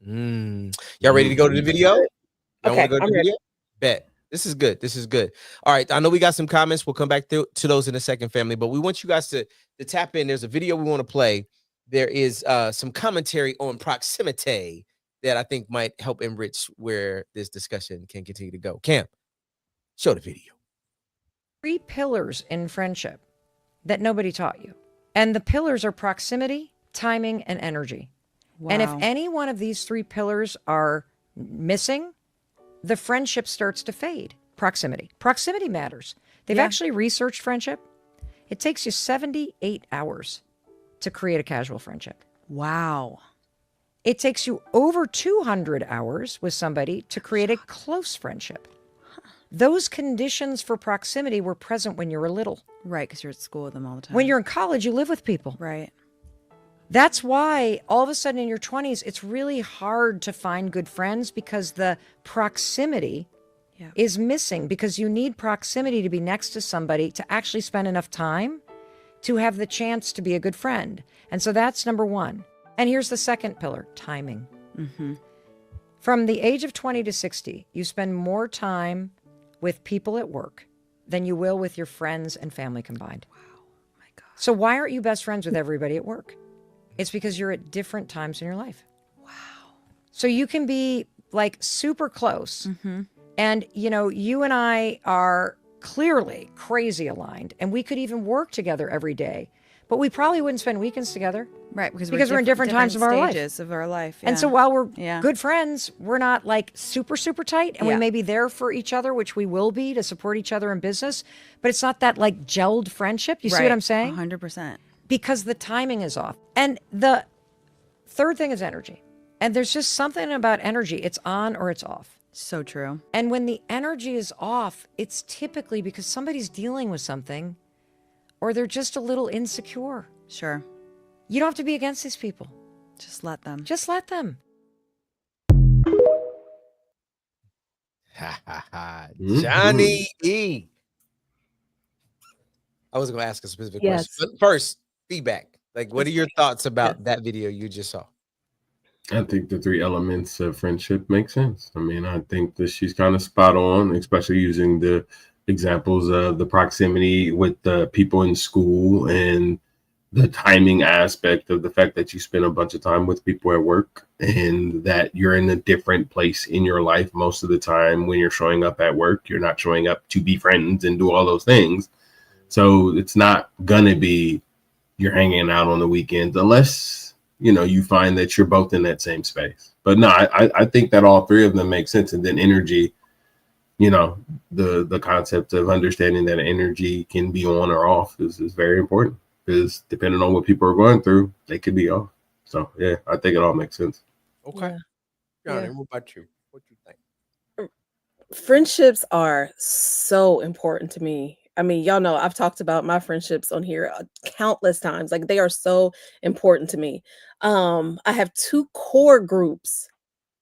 y'all ready to go to the video? Y'all want to go to the video? Bet. This is good. This is good. All right. I know we got some comments. We'll come back to those in a second, family. But we want you guys to tap in. There's a video we want to play. There is some commentary on proximity that I think might help enrich where this discussion can continue to go. Cam, show the video. 3 pillars in friendship that nobody taught you. And the pillars are proximity, timing, and energy. Wow. And if any one of these 3 pillars are missing, the friendship starts to fade. Proximity. Proximity matters. They've actually researched friendship. It takes you 78 hours to create a casual friendship. Wow. It takes you over 200 hours with somebody to create a close friendship. Those conditions for proximity were present when you were little. Right, because you're at school with them all the time. When you're in college, you live with people. Right. That's why all of a sudden in your 20s, it's really hard to find good friends because the proximity is missing, because you need proximity to be next to somebody to actually spend enough time to have the chance to be a good friend. And so that's number 1. And here's the second pillar, timing. From the age of 20 to 60, you spend more time with people at work than you will with your friends and family combined. Wow. My God. So why aren't you best friends with everybody at work? It's because you're at different times in your life. Wow. So you can be like super close. And, you know, you and I are clearly crazy aligned, and we could even work together every day, but we probably wouldn't spend weekends together. Right, because we're in different times of our life. Stages of our life. And so while we're good friends, we're not like super, super tight, and we may be there for each other, which we will be to support each other in business, but it's not that like gelled friendship. You see what I'm saying? 100%. Because the timing is off. And the third thing is energy. And there's just something about energy. It's on or it's off. So true. And when the energy is off, it's typically because somebody's dealing with something or they're just a little insecure. Sure. You don't have to be against these people. Just let them. Just let them. Johnny E. I was going to ask a specific question. But first, feedback. Like, what are your thoughts about that video you just saw? I think the 3 elements of friendship make sense. I mean, I think that she's kind of spot on, especially using the examples of the proximity with the people in school and the timing aspect of the fact that you spend a bunch of time with people at work and that you're in a different place in your life most of the time. When you're showing up at work, you're not showing up to be friends and do all those things. So it's not gonna be you're hanging out on the weekends unless, you know, you find that you're both in that same space. But no, I think that all 3 of them make sense. And then energy, you know, the concept of understanding that energy can be on or off is very important, because depending on what people are going through, they could be off. So yeah, I think it all makes sense. Okay. Johnny, what about you? What do you think? Friendships are so important to me. I mean, y'all know I've talked about my friendships on here countless times. Like, they are so important to me. I have 2 core groups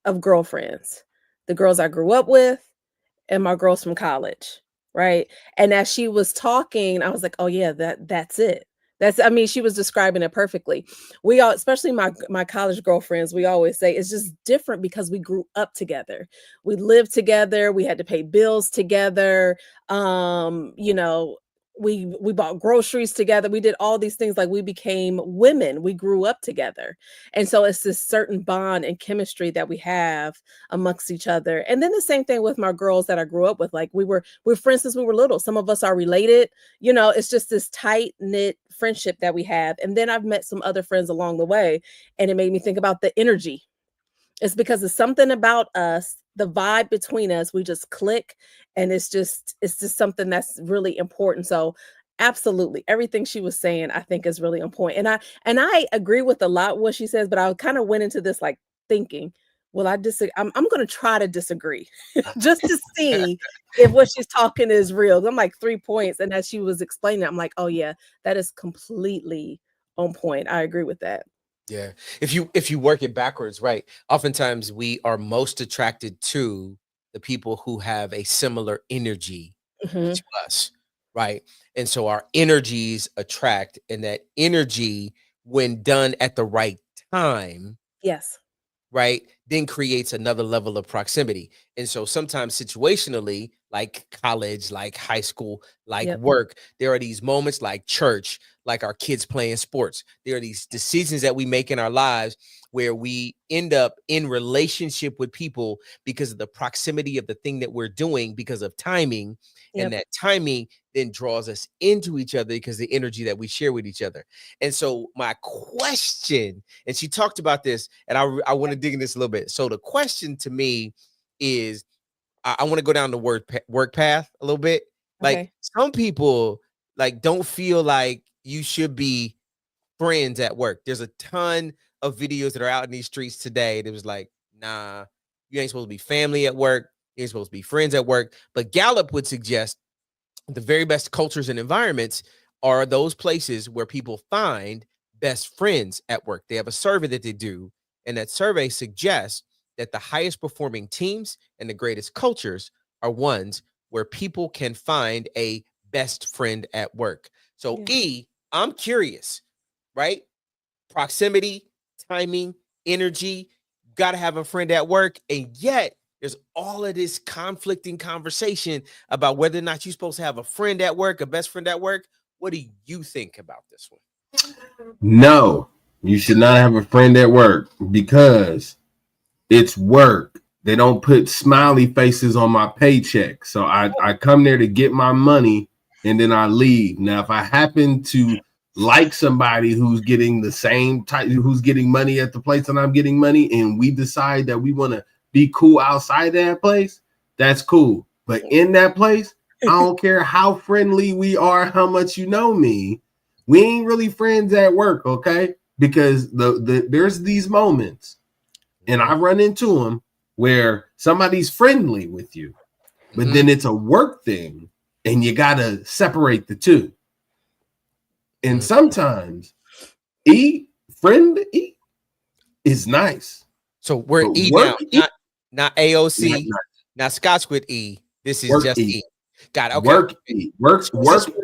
of girlfriends: the girls I grew up with and my girls from college, right? And as she was talking, I was like, oh yeah, that's it. I mean, she was describing it perfectly. We all, especially my college girlfriends, we always say it's just different because we grew up together. We lived together. We had to pay bills together. You know, we bought groceries together. We did all these things. Like, we became women. We grew up together. And so it's this certain bond and chemistry that we have amongst each other. And then the same thing with my girls that I grew up with. Like, we're friends since we were little. Some of us are related. You know, it's just this tight knit friendship that we have. And then I've met some other friends along the way, and it made me think about the energy. It's because it's something about us, the vibe between us, we just click, and it's just something that's really important. So absolutely, everything she was saying, I think, is really important. And I agree with a lot what she says, but I kind of went into this like thinking, Well, I disagree. I'm going to try to disagree just to see if what she's talking is real. I'm like 3 points. And as she was explaining it, I'm like, oh yeah, that is completely on point. I agree with that. Yeah. If you work it backwards, right? Oftentimes we are most attracted to the people who have a similar energy to us, right? And so our energies attract, and that energy, when done at the right time, Yes. right, then creates another level of proximity. And so sometimes situationally, like college, like high school, like Yep. work, there are these moments like church, like our kids playing sports. There are these decisions that we make in our lives where we end up in relationship with people because of the proximity of the thing that we're doing, because of timing. Yep. And that timing then draws us into each other because the energy that we share with each other. And so my question, and she talked about this, and I want to dig in this a little bit. So the question to me is, I want to go down the work path a little bit. Like Okay. some people like don't feel like you should be friends at work. There's a ton of videos that are out in these streets today that was like, nah, you ain't supposed to be family at work. You ain't supposed to be friends at work. But Gallup would suggest the very best cultures and environments are those places where people find best friends at work. They have a survey that they do, and that survey suggests that the highest performing teams and the greatest cultures are ones where people can find a best friend at work. So, Yeah. I'm curious, right? Proximity, timing, energy, got to have a friend at work. And yet, there's all of this conflicting conversation about whether or not you're supposed to have a friend at work, a best friend at work. What do you think about this one? No, you should not have a friend at work because it's work. They don't put smiley faces on my paycheck. So I come there to get my money and then I leave. Now, if I happen to like somebody who's getting the same type, who's getting money at the place that I'm getting money, and we decide that we want to be cool outside that place, that's cool. But in that place, I don't care how friendly we are, how much you know me, we ain't really friends at work, okay? Because there's these moments, and I run into them where somebody's friendly with you, but then it's a work thing, and you gotta separate the two. And sometimes friend is nice. So we're But E work now, not AOC, not nice. not Scotch with E. This is Work just E. E. Got it. Okay. Work E. Work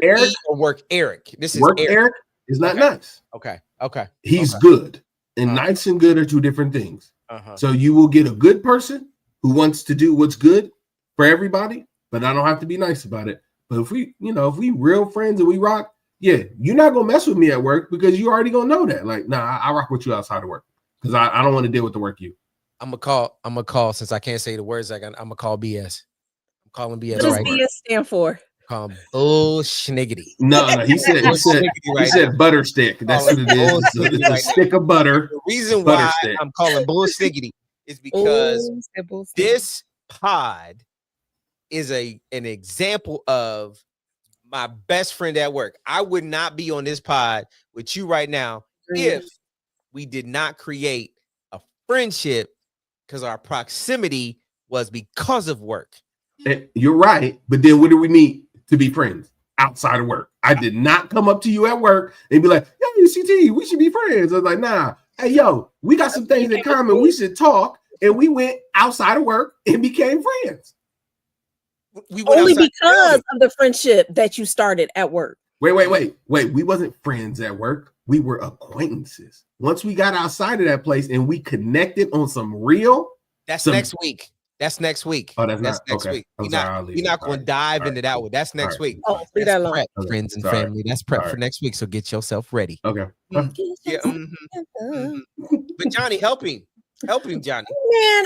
Eric. E or work Eric. This is Work Eric. Eric is not Okay. nice. Okay. He's Okay. good. And nice and good are two different things. So you will get a good person who wants to do what's good for everybody, but I don't have to be nice about it. But if we real friends and we rock, yeah, you're not gonna mess with me at work because you already gonna know that. Like, nah, I rock with you outside of work because I don't want to deal with the work you. I'm gonna call since I can't say the words. I'm gonna call BS. I'm calling BS. What does Right. BS stand for? Call him bullshniggity. No, he said butter stick. That's what it is. It's a stick of butter. The reason why stick. I'm calling bullsniggity is because this pod is an example of my best friend at work. I would not be on this pod with you right now if we did not create a friendship because our proximity was because of work. You're right, but then what do we meet to be friends outside of work? I did not come up to you at work and be like, "Yo, CT, we should be friends." I was like, "Nah, hey, yo, we got some things in common. We should talk." And we went outside of work and became friends. Only because of the friendship that you started at work. Wait. We wasn't friends at work. We were acquaintances. Once we got outside of that place and we connected on some real. That's next week. That's next week. Oh, that's next okay. week. We're not going to dive into that one. That's next week. Oh, leave that alone. Prep, friends and family. That's prep for next week. So get yourself ready. Okay. Yeah. But Johnny, help him, Johnny. Man,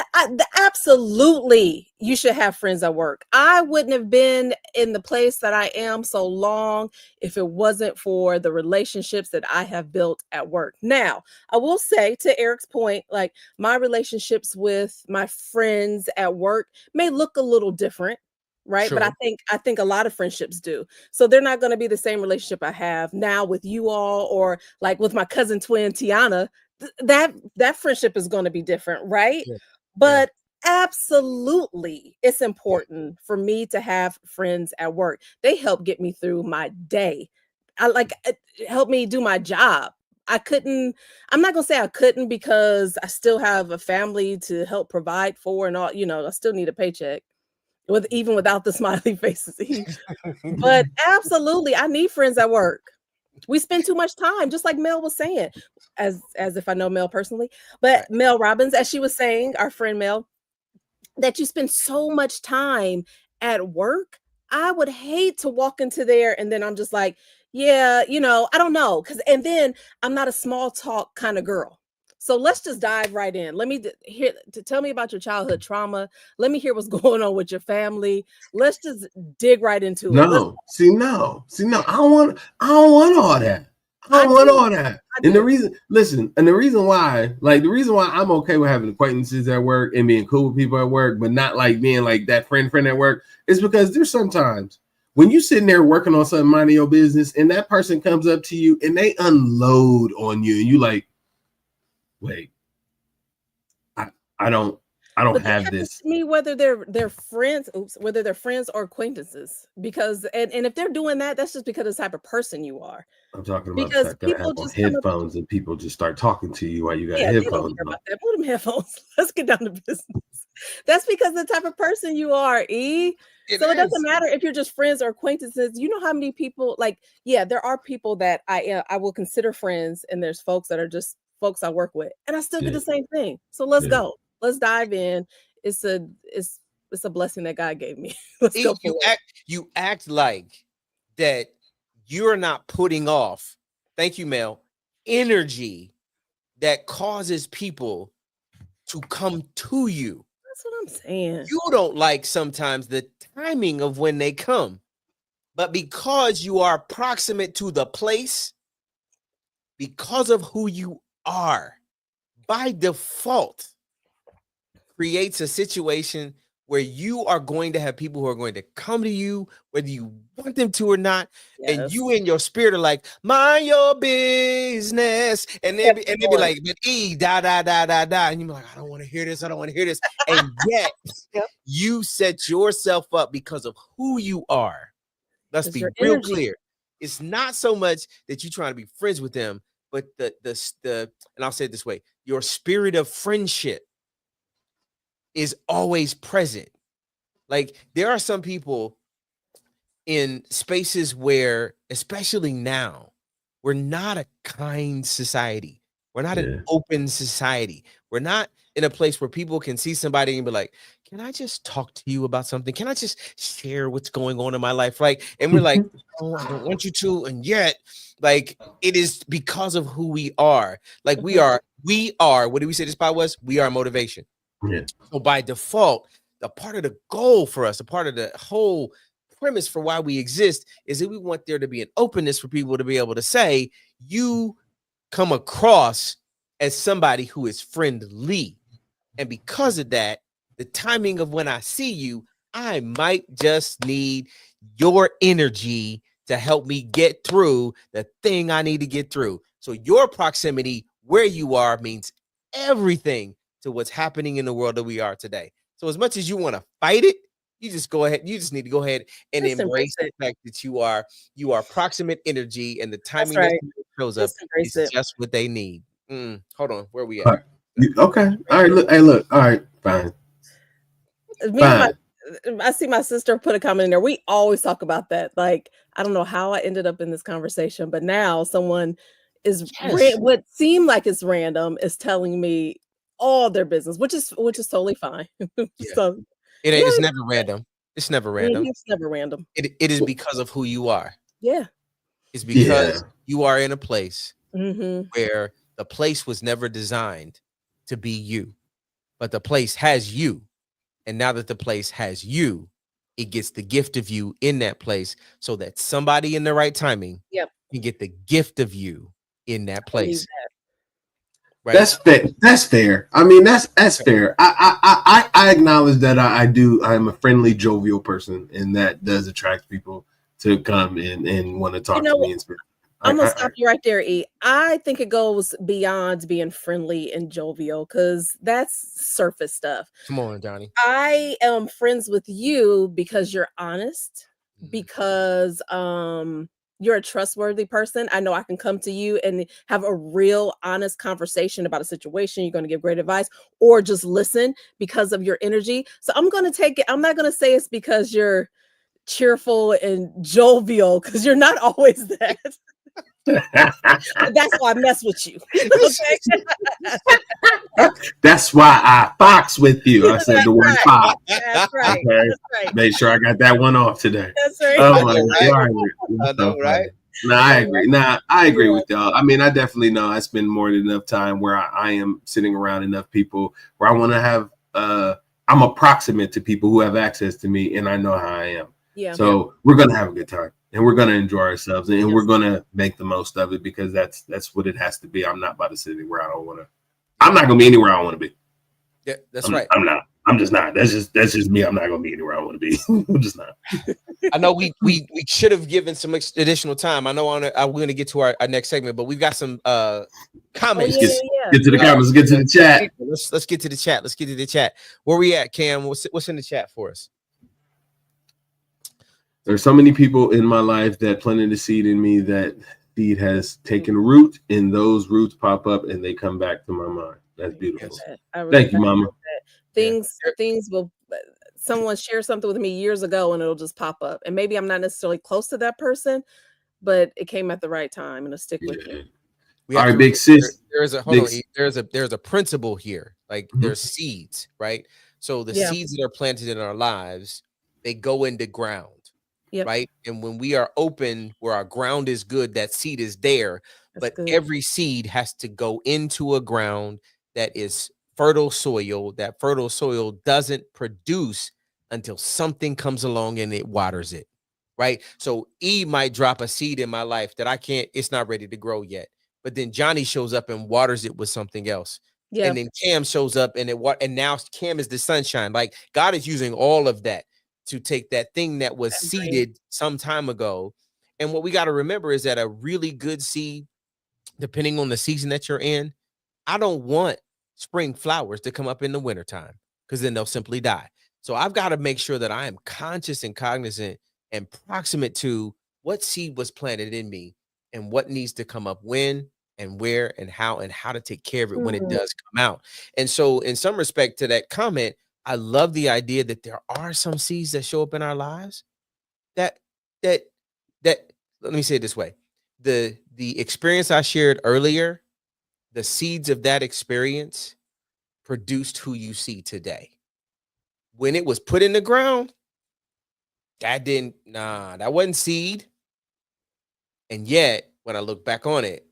absolutely, you should have friends at work. I wouldn't have been in the place that I am so long if it wasn't for the relationships that I have built at work. Now, I will say, to Eric's point, like, my relationships with my friends at work may look a little different, right? Sure. But I think a lot of friendships do. So they're not going to be the same relationship I have now with you all, or like with my cousin twin Tiana. That friendship is going to be different, right? Yeah. But absolutely, it's important for me to have friends at work. They help get me through my day. I like help me do my job. I'm not gonna say I couldn't because I still have a family to help provide for and all, I still need a paycheck even without the smiley faces. But absolutely, I need friends at work. We spend too much time, just like Mel was saying, as if I know Mel personally, but Mel Robbins, as she was saying, our friend Mel, that you spend so much time at work. I would hate to walk into there and then I'm just like, yeah, I don't know. And then I'm not a small talk kind of girl. So let's just dive right in. Let me tell me about your childhood trauma. Let me hear what's going on with your family. Let's just dig right into it. No. I don't want all that. I don't want all that. And the reason why I'm okay with having acquaintances at work and being cool with people at work, but not like being like that friend at work, is because there's sometimes when you sitting there working on something, minding your business, and that person comes up to you and they unload on you, and you like, wait, I don't have this. To me, whether they're friends, whether they're friends or acquaintances, because and if they're doing that, that's just because of the type of person you are. I'm talking about because people just headphones and people just start talking to you while you got headphones on. Put them headphones. Let's get down to business. That's because of the type of person you are, It doesn't matter if you're just friends or acquaintances. You know how many people there are people that I will consider friends, and there's folks that are just folks I work with, and I still do the same thing. So let's go. Let's dive in. It's a blessing that God gave me. Let's go. You act like that you're not putting off, thank you, Mel, energy that causes people to come to you. That's what I'm saying. You don't like sometimes the timing of when they come, but because you are proximate to the place, because of who you are, by default, creates a situation where you are going to have people who are going to come to you, whether you want them to or not. Yes. And you in your spirit are like, mind your business. And they be like, but da. And you're like, I don't want to hear this. I don't want to hear this. And yet you set yourself up because of who you are. Let's be real clear. It's not so much that you're trying to be friends with them, but the and I'll say it this way, your spirit of friendship is always present. Like there are some people in spaces where, especially now, we're not a kind society. We're not an open society. We're not in a place where people can see somebody and be like, can I just talk to you about something? Can I just share what's going on in my life? Like, and we're like, oh, I don't want you to. And yet, like, it is because of who we are. Like we are, what did we say this spot was? We are motivation. Yeah. So by default, the part of the goal for us, a part of the whole premise for why we exist is that we want there to be an openness for people to be able to say, you come across as somebody who is friendly. And because of that, the timing of when I see you, I might just need your energy to help me get through the thing I need to get through. So your proximity where you are means everything to what's happening in the world that we are today. So as much as you want to fight it, you just go ahead. You just need to go ahead and embrace the fact that you are proximate energy, and the timing that shows up is just what they need. Hold on, where are we at? Right. Okay. All right. Look. All right. Fine. I see my sister put a comment in there. We always talk about that. Like, I don't know how I ended up in this conversation, but now someone is what seemed like it's random is telling me all their business, which is totally fine. So it's never random. It's never random. It's never random. It is because of who you are. Yeah. It's because you are in a place where the place was never designed to be you, but the place has you. And now that the place has you, it gets the gift of you in that place so that somebody in the right timing can get the gift of you in that place. Right. That's fair. That's fair. I mean, that's fair. I acknowledge that I'm a friendly, jovial person, and that does attract people to come and want to talk to me in spirit. I'm gonna stop you right there, E. I think it goes beyond being friendly and jovial because that's surface stuff. Come on, Johnny. I am friends with you because you're honest, because you're a trustworthy person. I know I can come to you and have a real honest conversation about a situation. You're going to give great advice or just listen because of your energy. So I'm going to take it. I'm not going to say it's because you're cheerful and jovial because you're not always that. That's why I mess with you. Okay? That's why I fox with you. I said the word fox. That's right. Okay. That's right. Make sure I got that one off today. That's right. Oh my God. I know, right? No, I agree. I agree with y'all. I mean, I definitely know I spend more than enough time where I am sitting around enough people where I want to have I'm approximate to people who have access to me and I know how I am. Yeah. So we're gonna have a good time and we're gonna enjoy ourselves and we're gonna make the most of it because that's what it has to be. I'm not about to sit anywhere I don't want to. I'm not gonna be anywhere I want to be. Yeah, that's right. I'm not. I'm just not. That's just me. I'm not gonna be anywhere I want to be. I'm just not. I know we should have given some additional time. I know we're going to get to our next segment, but we've got some comments. Get to the comments. Get to the chat. Let's get to the chat. Let's get to the chat. Where we at, Cam? What's in the chat for us? There's so many people in my life that planted a seed in me that seed has taken root, and those roots pop up and they come back to my mind. That's beautiful. Thank you, Mama. Things will. Someone shared something with me years ago, and it'll just pop up. And maybe I'm not necessarily close to that person, but it came at the right time, and it'll stick with you. All right, big sis. There's a principle here. Like there's seeds, right? So the seeds that are planted in our lives, they go into ground. Yep. Right. And when we are open where our ground is good, that seed is there. That's good. Every seed has to go into a ground that is fertile soil. That fertile soil doesn't produce until something comes along and it waters it. Right. So E might drop a seed in my life that it's not ready to grow yet. But then Johnny shows up and waters it with something else. Yeah. And then Cam shows up and now Cam is the sunshine. Like God is using all of that to take that thing that was seeded some time ago. And what we got to remember is that a really good seed, depending on the season that you're in, I don't want spring flowers to come up in the wintertime because then they'll simply die. So I've got to make sure that I am conscious and cognizant and proximate to what seed was planted in me and what needs to come up when and where and how to take care of it when it does come out. And so in some respect to that comment, I love the idea that there are some seeds that show up in our lives that let me say it this way. The experience I shared earlier, the seeds of that experience produced who you see today. When it was put in the ground, that wasn't seed. And yet, when I look back on it,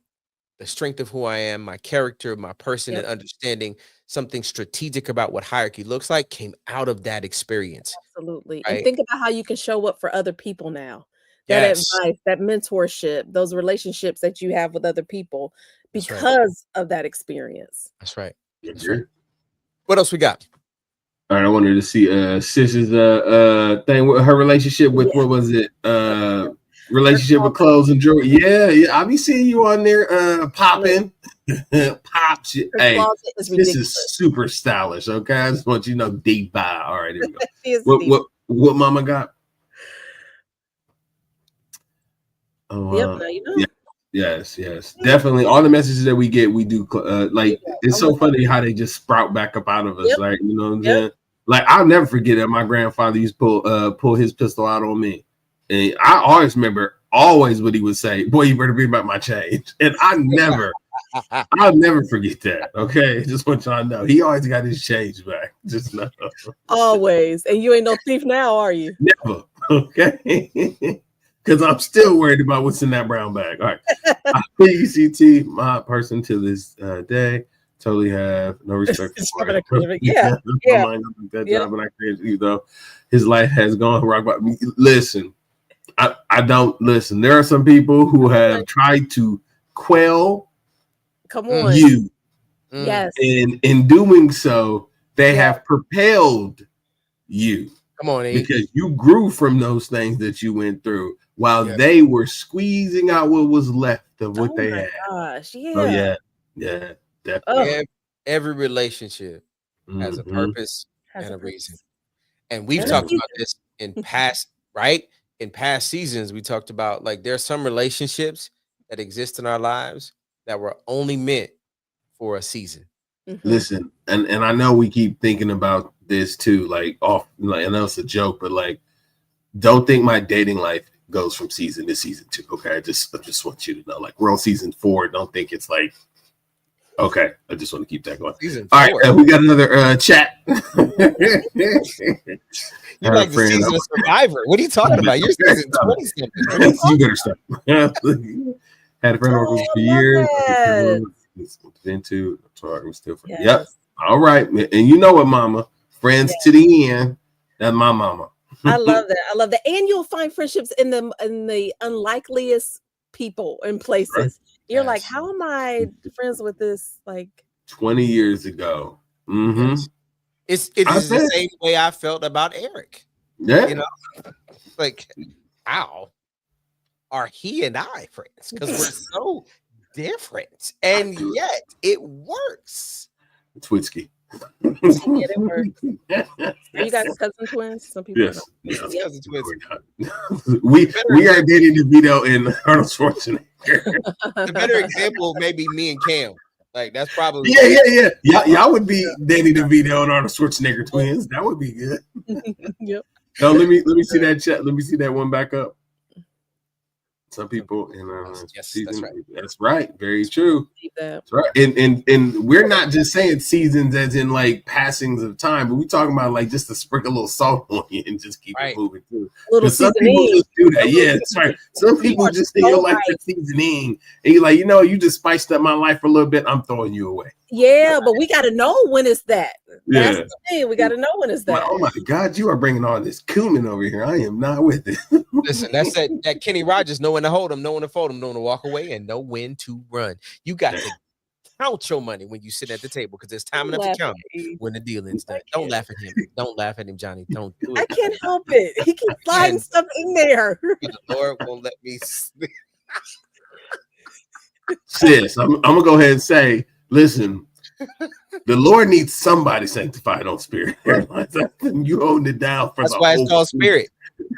the strength of who I am, my character, my person, and understanding something strategic about what hierarchy looks like came out of that experience. Absolutely. Right? And think about how you can show up for other people now. That advice, that mentorship, those relationships that you have with other people because of that experience. That's right. That's right. What else we got? All right, I wanted to see Sis's thing with her relationship with what was it? Relationship with clothes and jewelry. Yeah. I be seeing you on there popping. Pops. Hey, this is super stylish. Okay. I just want you to know deep buy. All right, here we go. What Mama got? Oh, yes. Definitely. All the messages that we get, we do it's so funny how they just sprout back up out of us. Like, you know what I'm saying? Like, I'll never forget that my grandfather used to pull his pistol out on me. And I always remember what he would say, boy, you better bring back my change. And I'll never forget that. Okay. Just want y'all to know. He always got his change back. Just know. Always. And you ain't no thief now, are you? Never. Okay. Because I'm still worried about what's in that brown bag. All right. PECT, my person to this day, totally have no respect for it. Yeah. That job and I created, you know, his life has gone rock bottom. Listen, I don't listen. There are some people who have tried to quell you. Yes. And in doing so, they have propelled you. Come on, because you grew from those things that you went through. while they were squeezing out what was left of what they had. Gosh, yeah. Oh yeah, definitely. Every relationship has a purpose and a reason. And we've talked about this in past, right? In past seasons, we talked about like there's some relationships that exist in our lives that were only meant for a season. Listen, and I know we keep thinking about this too, like I know it's a joke, but like, don't think my dating life goes from season to season 2. Okay, I just want you to know, like, we're on season 4. Don't think it's like, okay. I just want to keep that going. All right, we got another chat. You're like the season of Survivor. What are you talking about? You're season 20-something. You better stop. Had a friend work with for years. Into we're still friends. Yep. All right, and you know what, Mama? Friends to the end. That's my mama. I love that. And you'll find friendships in the unlikeliest people and places. Right? You're like, how am I friends with this? Like 20 years ago. Yes. It is the same way I felt about Eric. Yeah. You know, like, how are he and I friends? Because we're so different, and yet it works. Twitsky. It works. Are you guys cousin twins? Some people. Yes. Cousin twins. We are dating DeVito and Arnold Schwarzenegger. The better example may be me and Cam. Like that's probably yeah. Y'all would be Danny DeVito and Arnold Schwarzenegger twins. That would be good. Yep. No, let me see that chat. Let me see that one back up. Some people in yes, season. that's right. That's right. Very true. That's right. And we're not just saying seasons as in like passings of time, but we talking about like just to sprinkle a little salt on you and just keep it moving too. Some people just do that. Yeah, that's right. Some people just in your life for seasoning, and you're like, you just spiced up my life for a little bit. I'm throwing you away. Yeah, but we got to know when it's that. That's the thing. We got to know when it's that. Oh my God, you are bringing all this cumin over here. I am not with it. Listen, that's that Kenny Rogers, know when to hold him, know when to fold him, know when to walk away, and know when to run. You got to count your money when you sit at the table because there's time enough to count when the dealing's done. Don't laugh at him. Don't laugh at him, Johnny. Don't do it. I can't help it. He keeps sliding stuff in there. The Lord won't let me sleep. Sis, I'm gonna go ahead and say, listen, the Lord needs somebody sanctified on Spirit Airlines. You holding it down for that's why it's called Spirit.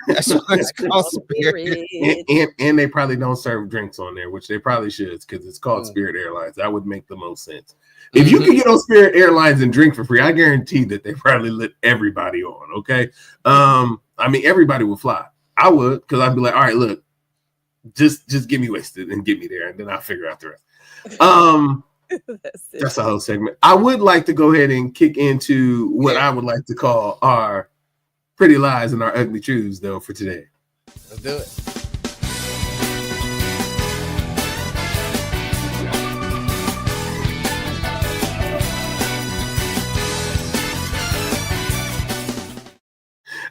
That's why it's called Spirit. And they probably don't serve drinks on there, which they probably should because it's called Spirit Airlines. That would make the most sense. If you can get on Spirit Airlines and drink for free, I guarantee that they probably let everybody on. Okay. I mean, everybody would fly. I would, because I'd be like, all right, look, just get me wasted and get me there, and then I'll figure out the rest. That's a whole segment. I would like to go ahead and kick into what I would like to call our pretty lies and our ugly truths, though, for today. Let's do it.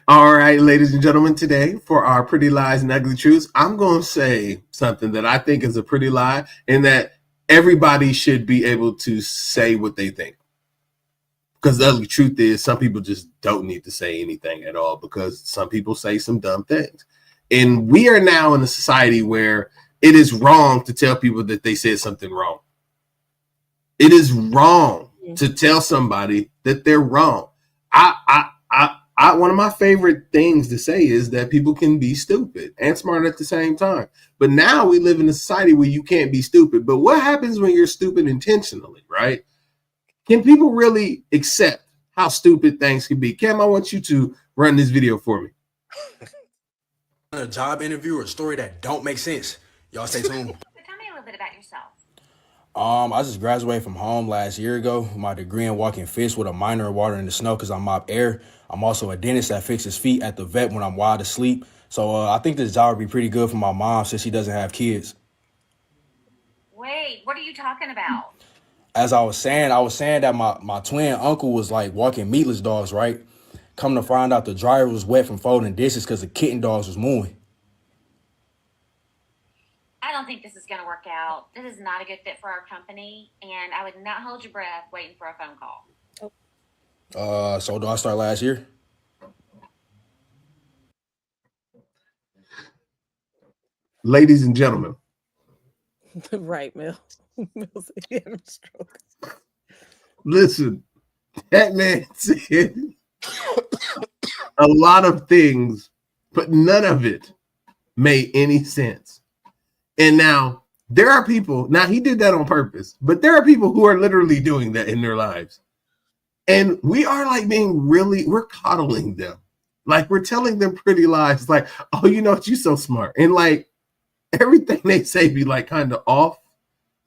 All right, ladies and gentlemen, today for our pretty lies and ugly truths, I'm going to say something that I think is a pretty lie and that everybody should be able to say what they think. Because the ugly truth is some people just don't need to say anything at all because some people say some dumb things. And we are now in a society where it is wrong to tell people that they said something wrong. It is wrong to tell somebody that they're wrong. One of my favorite things to say is that people can be stupid and smart at the same time. But now we live in a society where you can't be stupid. But what happens when you're stupid intentionally, right? Can people really accept how stupid things can be? Cam, I want you to run this video for me. A job interview or a story that don't make sense. Y'all stay tuned. Tell me a little bit about yourself. I just graduated from home last year ago with my degree in walking fish with a minor in water in the snow because I mop air. I'm also a dentist that fixes feet at the vet when I'm wide asleep. So I think this job would be pretty good for my mom since she doesn't have kids. Wait, what are you talking about? As I was saying that my twin uncle was like walking meatless dogs, right? Come to find out the dryer was wet from folding dishes because the kitten dogs was mooing. I don't think this is going to work out. This is not a good fit for our company, and I would not hold your breath waiting for a phone call. So do I start last year? ladies and gentlemen. Right, Mel. Mel's having a stroke. Listen, that man said a lot of things, but none of it made any sense. And now there are people, now he did that on purpose, but there are people who are literally doing that in their lives. And we are like we're coddling them. Like we're telling them pretty lies. Like, oh, you know what? You're so smart. And like everything they say be like kind of off,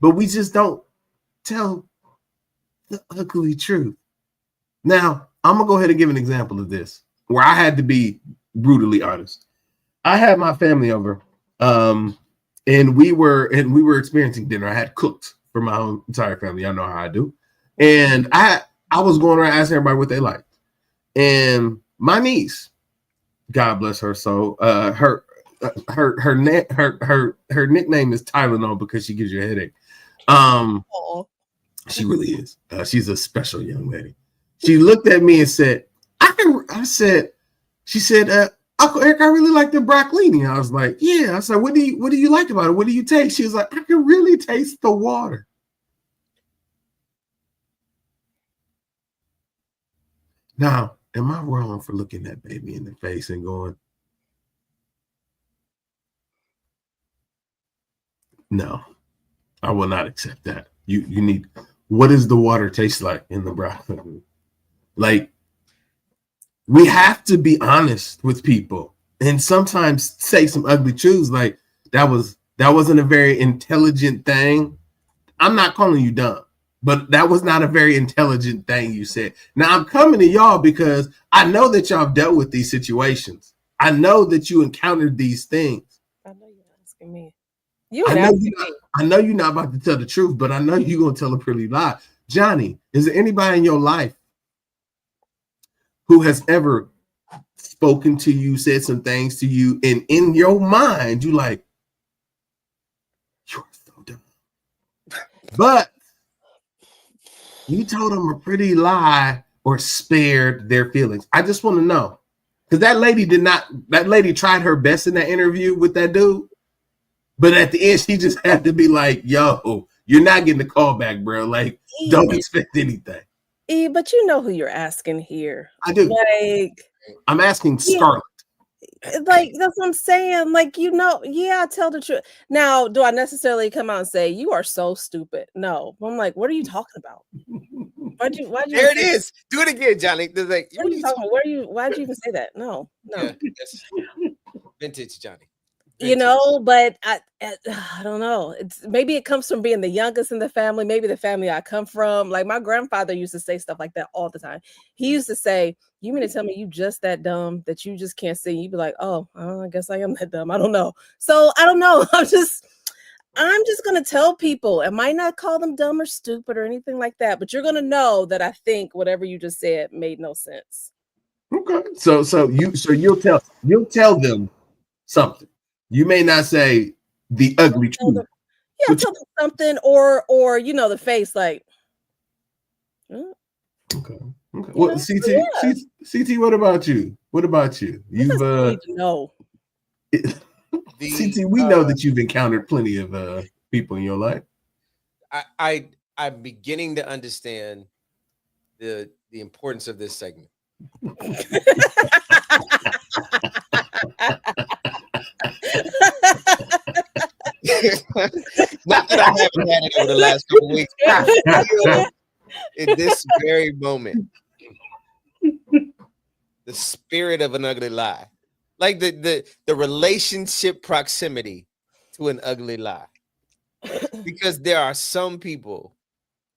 but we just don't tell the ugly truth. Now, I'm going to go ahead and give an example of this where I had to be brutally honest. I had my family over and we were experiencing dinner. I had cooked for my own entire family. I know how I do. And I was going around asking everybody what they liked. And my niece, God bless her soul, her nickname is Tylenol because she gives you a headache. She really is. She's a special young lady. She looked at me and said, she said, Uncle Eric, I really like the broccolini. I was like, yeah. I said, what do you like about it? What do you taste? She was like, I can really taste the water. Now, am I wrong for looking that baby in the face and going, no, I will not accept that. You need, what does the water taste like in the broccoli? Like, we have to be honest with people and sometimes say some ugly truths. Like that wasn't a very intelligent thing. I'm not calling you dumb, but that was not a very intelligent thing you said. Now I'm coming to y'all because I know that y'all have dealt with these situations. I know that you encountered these things. I know you're asking me. I know you're not about to tell the truth, but I know you're going to tell a pretty lie. Johnny, is there anybody in your life who has ever spoken to you, said some things to you, and in your mind, you like, you're so dumb. But you told them a pretty lie or spared their feelings. I just want to know. Because that lady tried her best in that interview with that dude. But at the end, she just had to be like, yo, you're not getting the call back, bro. Like, don't expect anything. But you know who you're asking here. I do. Like, I'm asking Scarlett. Like, that's what I'm saying. Like, yeah, tell the truth. Now, do I necessarily come out and say, you are so stupid? No. I'm like, what are you talking about? Why'd you there it is. Do it again, Johnny. Like, what are you talking about? Why'd you even say that? No. Yeah, vintage Johnny. But I don't know. Maybe it comes from being the youngest in the family. Maybe the family I come from. Like my grandfather used to say stuff like that all the time. He used to say, "You mean to tell me you just that dumb that you just can't see?" You'd be like, "Oh, I guess I am that dumb. I don't know." So I don't know. I'm just gonna tell people. I might not call them dumb or stupid or anything like that, but you're gonna know that I think whatever you just said made no sense. Okay. So you'll tell them something. You may not say the ugly truth. Yeah, tell them something or the face like. Okay. Well, CT, what about you? You've no. CT, we know that you've encountered plenty of people in your life. I'm beginning to understand the importance of this segment. Not that I haven't had it over the last couple weeks. In this very moment, the spirit of an ugly lie, like the relationship proximity to an ugly lie, because there are some people,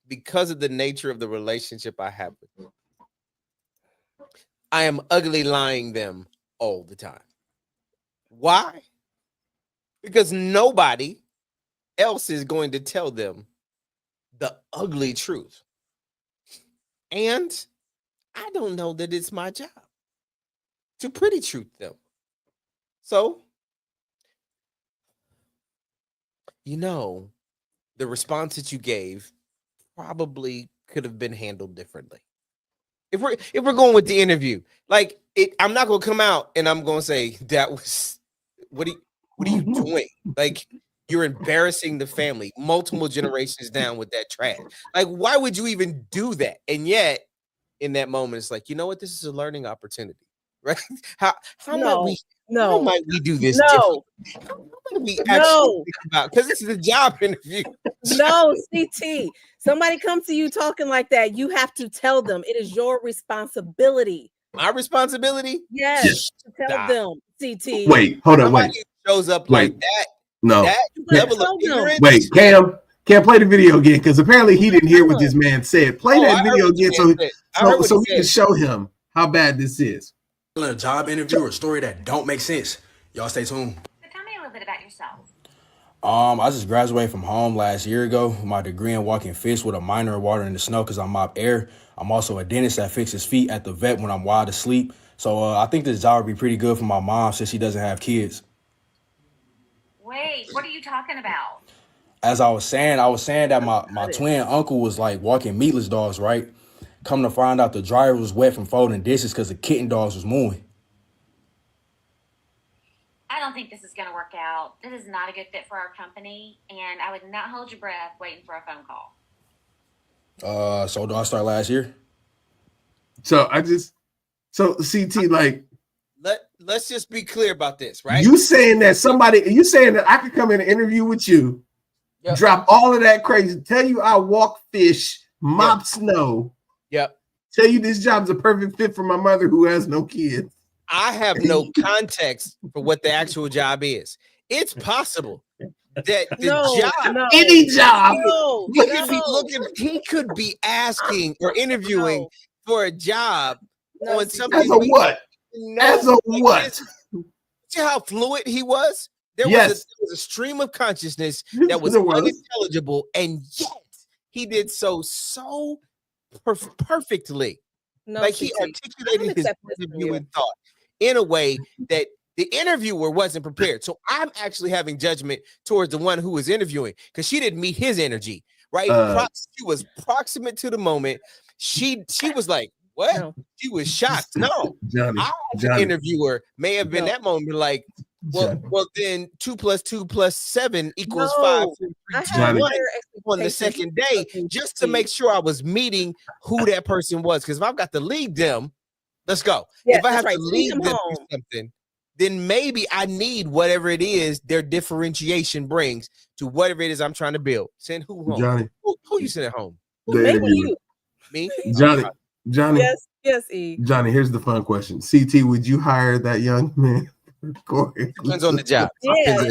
because of the nature of the relationship I have with them, I am ugly lying them all the time. Why? Because nobody else is going to tell them the ugly truth. And I don't know that it's my job to pretty truth them. So, the response that you gave probably could have been handled differently. If we're going with the interview, I'm not going to come out and I'm going to say that was What are you doing? Like, you're embarrassing the family multiple generations down with that trash. Like, why would you even do that? And yet, in that moment, it's like, you know what? This is a learning opportunity, right? How might we do this differently? How might we actually think about, because this is a job interview. No, CT. Somebody comes to you talking like that, you have to tell them it is your responsibility. My responsibility? Yes, to tell them, CT. Wait, hold on, Somebody shows up like that. No. That level of ignorance. Wait, Cam, play the video again, because apparently he didn't hear what this man said. Play that video again so we can show him how bad this is. A job interview or a story that don't make sense. Y'all stay tuned. So tell me a little bit about yourself. I just graduated from home last year ago with my degree in walking fish with a minor in water in the snow because I mop air. I'm also a dentist that fixes feet at the vet when I'm wild asleep. So I think this job would be pretty good for my mom since she doesn't have kids. Wait, what are you talking about? As I was saying that my twin uncle was like walking meatless dogs, right? Come to find out the dryer was wet from folding dishes because the kitten dogs was mooing. I don't think this is going to work out. This is not a good fit for our company, and I would not hold your breath waiting for a phone call. So do I start last year? So CT, like, let's just be clear about this, right? You saying that I could come in and interview with you, drop all of that crazy, tell you I walk fish, mop snow. Yep. Tell you this job's a perfect fit for my mother who has no kids. I have no context for what the actual job is. It's possible that any job, he could be asking or interviewing for a job on something. As a what? See how fluid he was? There was a stream of consciousness that was unintelligible, and yet he did so perfectly. Like he articulated his view and thought in a way that the interviewer wasn't prepared. So I'm actually having judgment towards the one who was interviewing because she didn't meet his energy, right? She was proximate to the moment. She was like, what? No. She was shocked. No, the interviewer may have been that moment like, well, then 2 + 2 + 7 = 5. On the second day, just to make sure I was meeting who that person was. Because if I've got to lead them, let's go. If I have to lead them to something, then maybe I need whatever it is their differentiation brings to whatever it is I'm trying to build. Send who home? Johnny. Who you sending home? Maybe you. Me? Johnny. Yes, E. Johnny, here's the fun question. CT, would you hire that young man? Depends on the job. Depends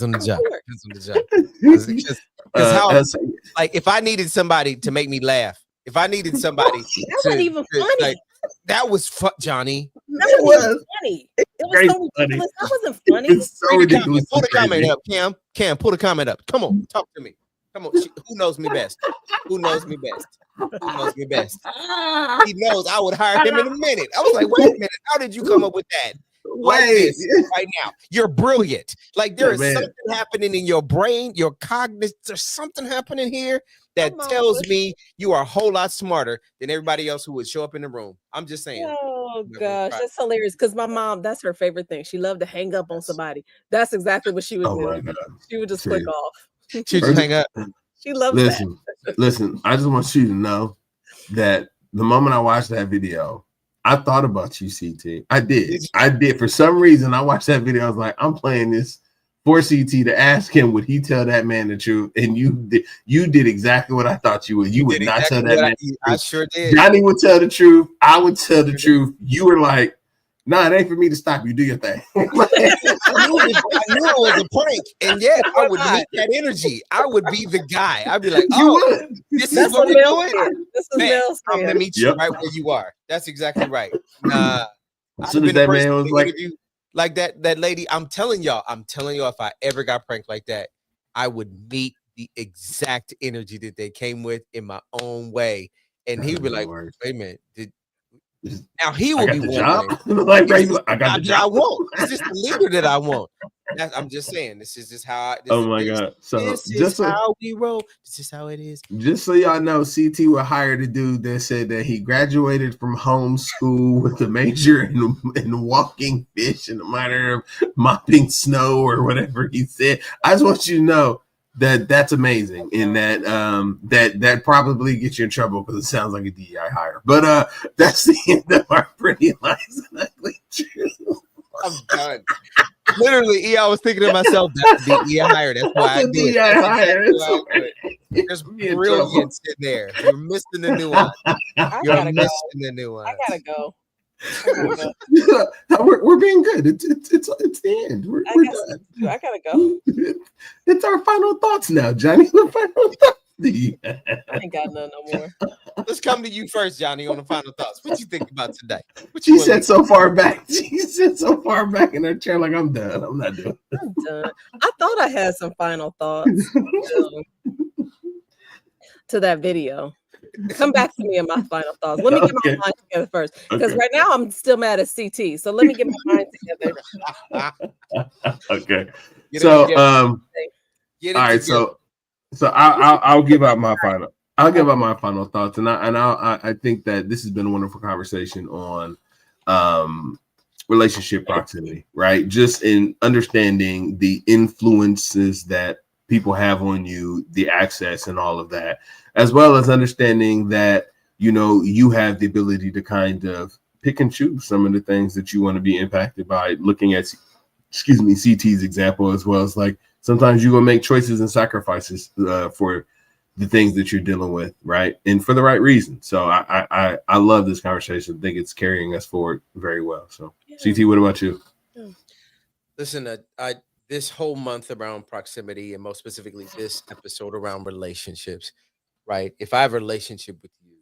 on the job. Depends on the job. Because like if I needed somebody to make me laugh, if I needed somebody that wasn't even funny. Like, that was Johnny. That was funny. It was so ridiculous. That wasn't funny. It's so ridiculous. Pull the comment up, Cam. Cam, pull the comment up. Come on, talk to me. Come on. Who knows me best? Who knows me best? Who knows me best? He knows I would hire him in a minute. I was like, wait a minute. How did you come up with that? Like this right now. You're brilliant. Like there is something happening in your brain, your cognition. There's something happening here that tells me you are a whole lot smarter than everybody else who would show up in the room. I'm just saying. Oh gosh, that's hilarious. Because my mom, that's her favorite thing. She loved to hang up on somebody. That's exactly what she would do. She would just click off. She would just hang up. She loves that. Listen, I just want you to know that the moment I watched that video, I thought about you, CT. I did. For some reason, I watched that video. I was like, I'm playing this for CT to ask him, would he tell that man the truth? And you did exactly what I thought you would. You would not tell that man. I sure did. Johnny would tell the truth. I would tell the truth. You were like, nah, it ain't for me to stop you. Do your thing. I knew it was a prank, and yet I would meet that energy. I would be the guy. I'd be like, "Oh, this is what we're doing." Man, I'm gonna meet you right where you are. That's exactly right. As soon as that man was like that lady, I'm telling y'all, if I ever got pranked like that, I would meet the exact energy that they came with in my own way, and he would be like, "Wait a minute, now he will be wondering, I got the job. I want. It's just the leader that I want. I'm just saying, this is just how. Oh my God! So this just is how we roll. This is how it is. Just so y'all know, CT will hire the dude that said that he graduated from homeschool with a major in walking fish and a minor of mopping snow or whatever he said. I just want you to know that that's amazing, and that that probably gets you in trouble because it sounds like a DEI hire. But that's the end of our Pretty Lies and Ugly Truth. I'm done. Literally, I was thinking to myself, that's a DEI hire. That's why I do it. That's exactly why I do it. There's brilliance in there. You're missing the nuance. You're missing the nuance. I gotta go. We're being good. It's the end. We're done. I gotta go. It's our final thoughts now, Johnny. The final thoughts. I ain't got none no more. Let's come to you first, Johnny, on the final thoughts. What you think about today? She said so far back. She said so far back in her chair, like I'm done. I'm not doing. I'm done. I thought I had some final thoughts to that video. Come back to me in my final thoughts. Let me get my mind together first, because right now I'm still mad at CT. So let me get my mind together. Okay. So all right. So I'll give out my final. I'll give out my final thoughts, and I think that this has been a wonderful conversation on relationship proximity, right? Just in understanding the influences that people have on you, the access, and all of that, as well as understanding that you have the ability to kind of pick and choose some of the things that you want to be impacted by. Looking at, CT's example, as well as like sometimes you will make choices and sacrifices for the things that you're dealing with, right? And for the right reason. So I love this conversation. I think it's carrying us forward very well. So CT, what about you? Listen, this whole month around proximity, and most specifically this episode around relationships, right? If I have a relationship with you,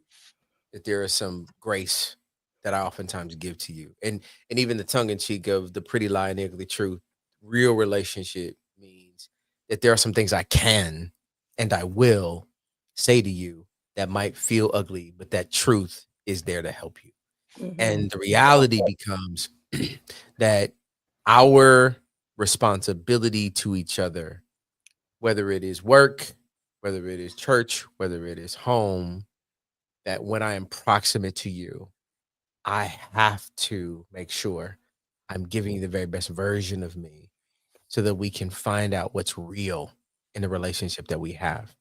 that there is some grace that I oftentimes give to you. And even the tongue in cheek of the pretty lie and the ugly truth, real relationship means that there are some things I can and I will say to you that might feel ugly, but that truth is there to help you. Mm-hmm. And the reality becomes that our responsibility to each other, whether it is work, whether it is church, whether it is home, that when I am proximate to you, I have to make sure I'm giving you the very best version of me so that we can find out what's real in the relationship that we have.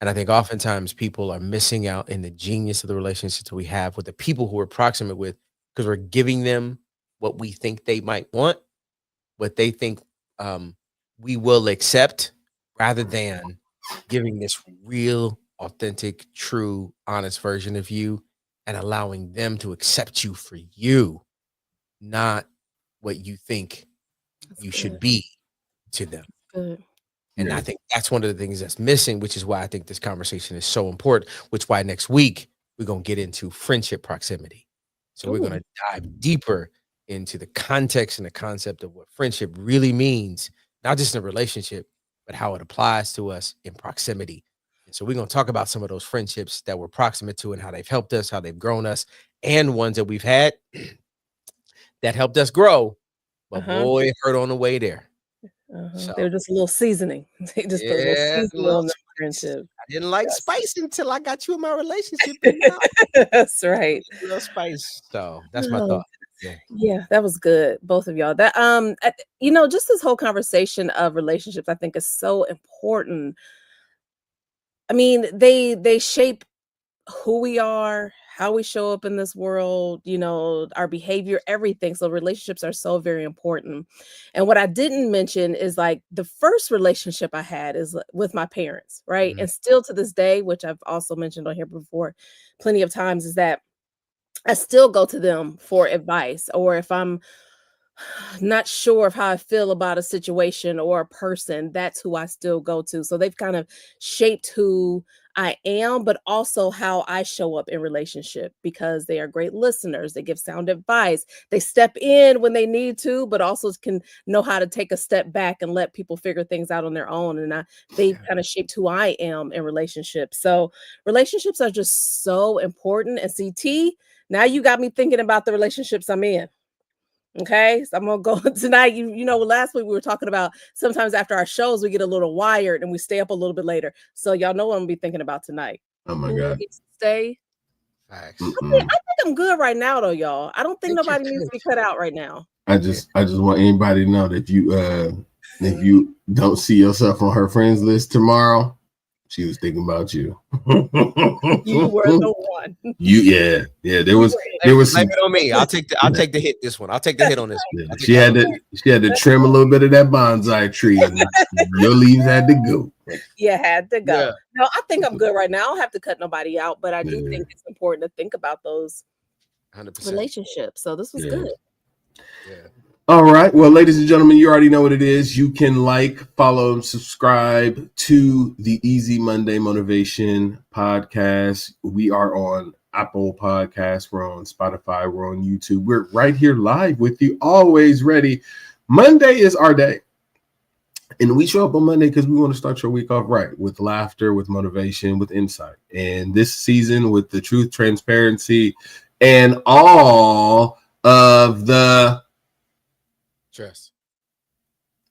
And I think oftentimes people are missing out in the genius of the relationships that we have with the people who we're proximate with, because we're giving them what we think they might want, what they think we will accept, rather than giving this real, authentic, true, honest version of you and allowing them to accept you for you, not what you think you should be to them. And I think that's one of the things that's missing, which is why I think this conversation is so important, which why next week we're going to get into friendship proximity. So we're going to dive deeper into the context and the concept of what friendship really means, not just in a relationship, but how it applies to us in proximity. And so we're going to talk about some of those friendships that we're proximate to and how they've helped us, how they've grown us, and ones that we've had that helped us grow. But boy, it hurt on the way there. So, they're just a little seasoning. They just put a little seasoning on the friendship. I didn't like spice until I got you in my relationship. That's right. A little spice. So that's my thought. Yeah, that was good, both of y'all. That just this whole conversation of relationships, I think, is so important. I mean, they shape who we are, how we show up in this world, our behavior, everything. So relationships are so very important. And what I didn't mention is like the first relationship I had is with my parents, right? And still to this day, which I've also mentioned on here before plenty of times, is that I still go to them for advice, or if I'm not sure of how I feel about a situation or a person, that's who I still go to. So they've kind of shaped who I am, but also how I show up in relationship, because they are great listeners. They give sound advice. They step in when they need to, but also can know how to take a step back and let people figure things out on their own. And they've kind of shaped who I am in relationships. So relationships are just so important. And CT, now you got me thinking about the relationships I'm in. Okay, so I'm gonna go tonight. You know, last week we were talking about sometimes after our shows we get a little wired and we stay up a little bit later. So y'all know what I'm gonna be thinking about tonight. Oh my Who God. needs to stay? Facts. I think I'm good right now, though, y'all. I don't think nobody needs to be cut out right now. I just want anybody to know that if you don't see yourself on her friends list tomorrow, she was thinking about you. You were the one. Yeah. There was Blame it on me. I'll take the hit this one. I'll take the hit on this one. Yeah, she had to trim a little bit of that bonsai tree, and your leaves had to go. You had to go. Yeah. No, I think I'm good right now. I don't have to cut nobody out, but I do think it's important to think about those 100%. relationships. So this was good. Yeah. All right. Well, ladies and gentlemen, you already know what it is. You can like, follow, and subscribe to the Easy Monday Motivation Podcast. We are on Apple Podcasts. We're on Spotify. We're on YouTube. We're right here live with you, always ready. Monday is our day. And we show up on Monday because we want to start your week off right, with laughter, with motivation, with insight. And this season, with the truth, transparency, and all of the trust.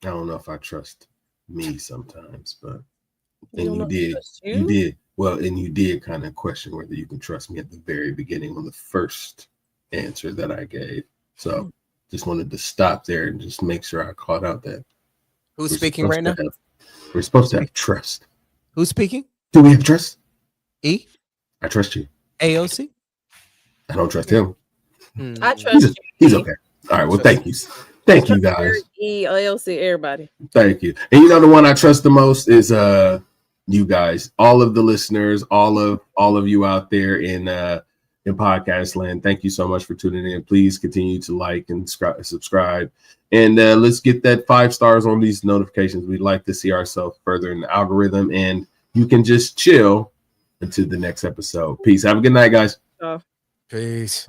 I don't know if I trust me sometimes, but You did. Well, and you did kind of question whether you can trust me at the very beginning on the first answer that I gave. So just wanted to stop there and just make sure I caught out that. Who's speaking right now? We're supposed to have trust. Who's speaking? Do we have trust? E? I trust you. AOC? I don't trust him. I trust you. He's okay. All right. Well, thank you. Thank you, guys. ELC, everybody. Thank you. And you know the one I trust the most is you guys, all of the listeners, all of you out there in podcast land. Thank you so much for tuning in. Please continue to like and subscribe. And let's get that 5 stars on these notifications. We'd like to see ourselves further in the algorithm. And you can just chill until the next episode. Peace. Have a good night, guys. Peace.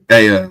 Hey,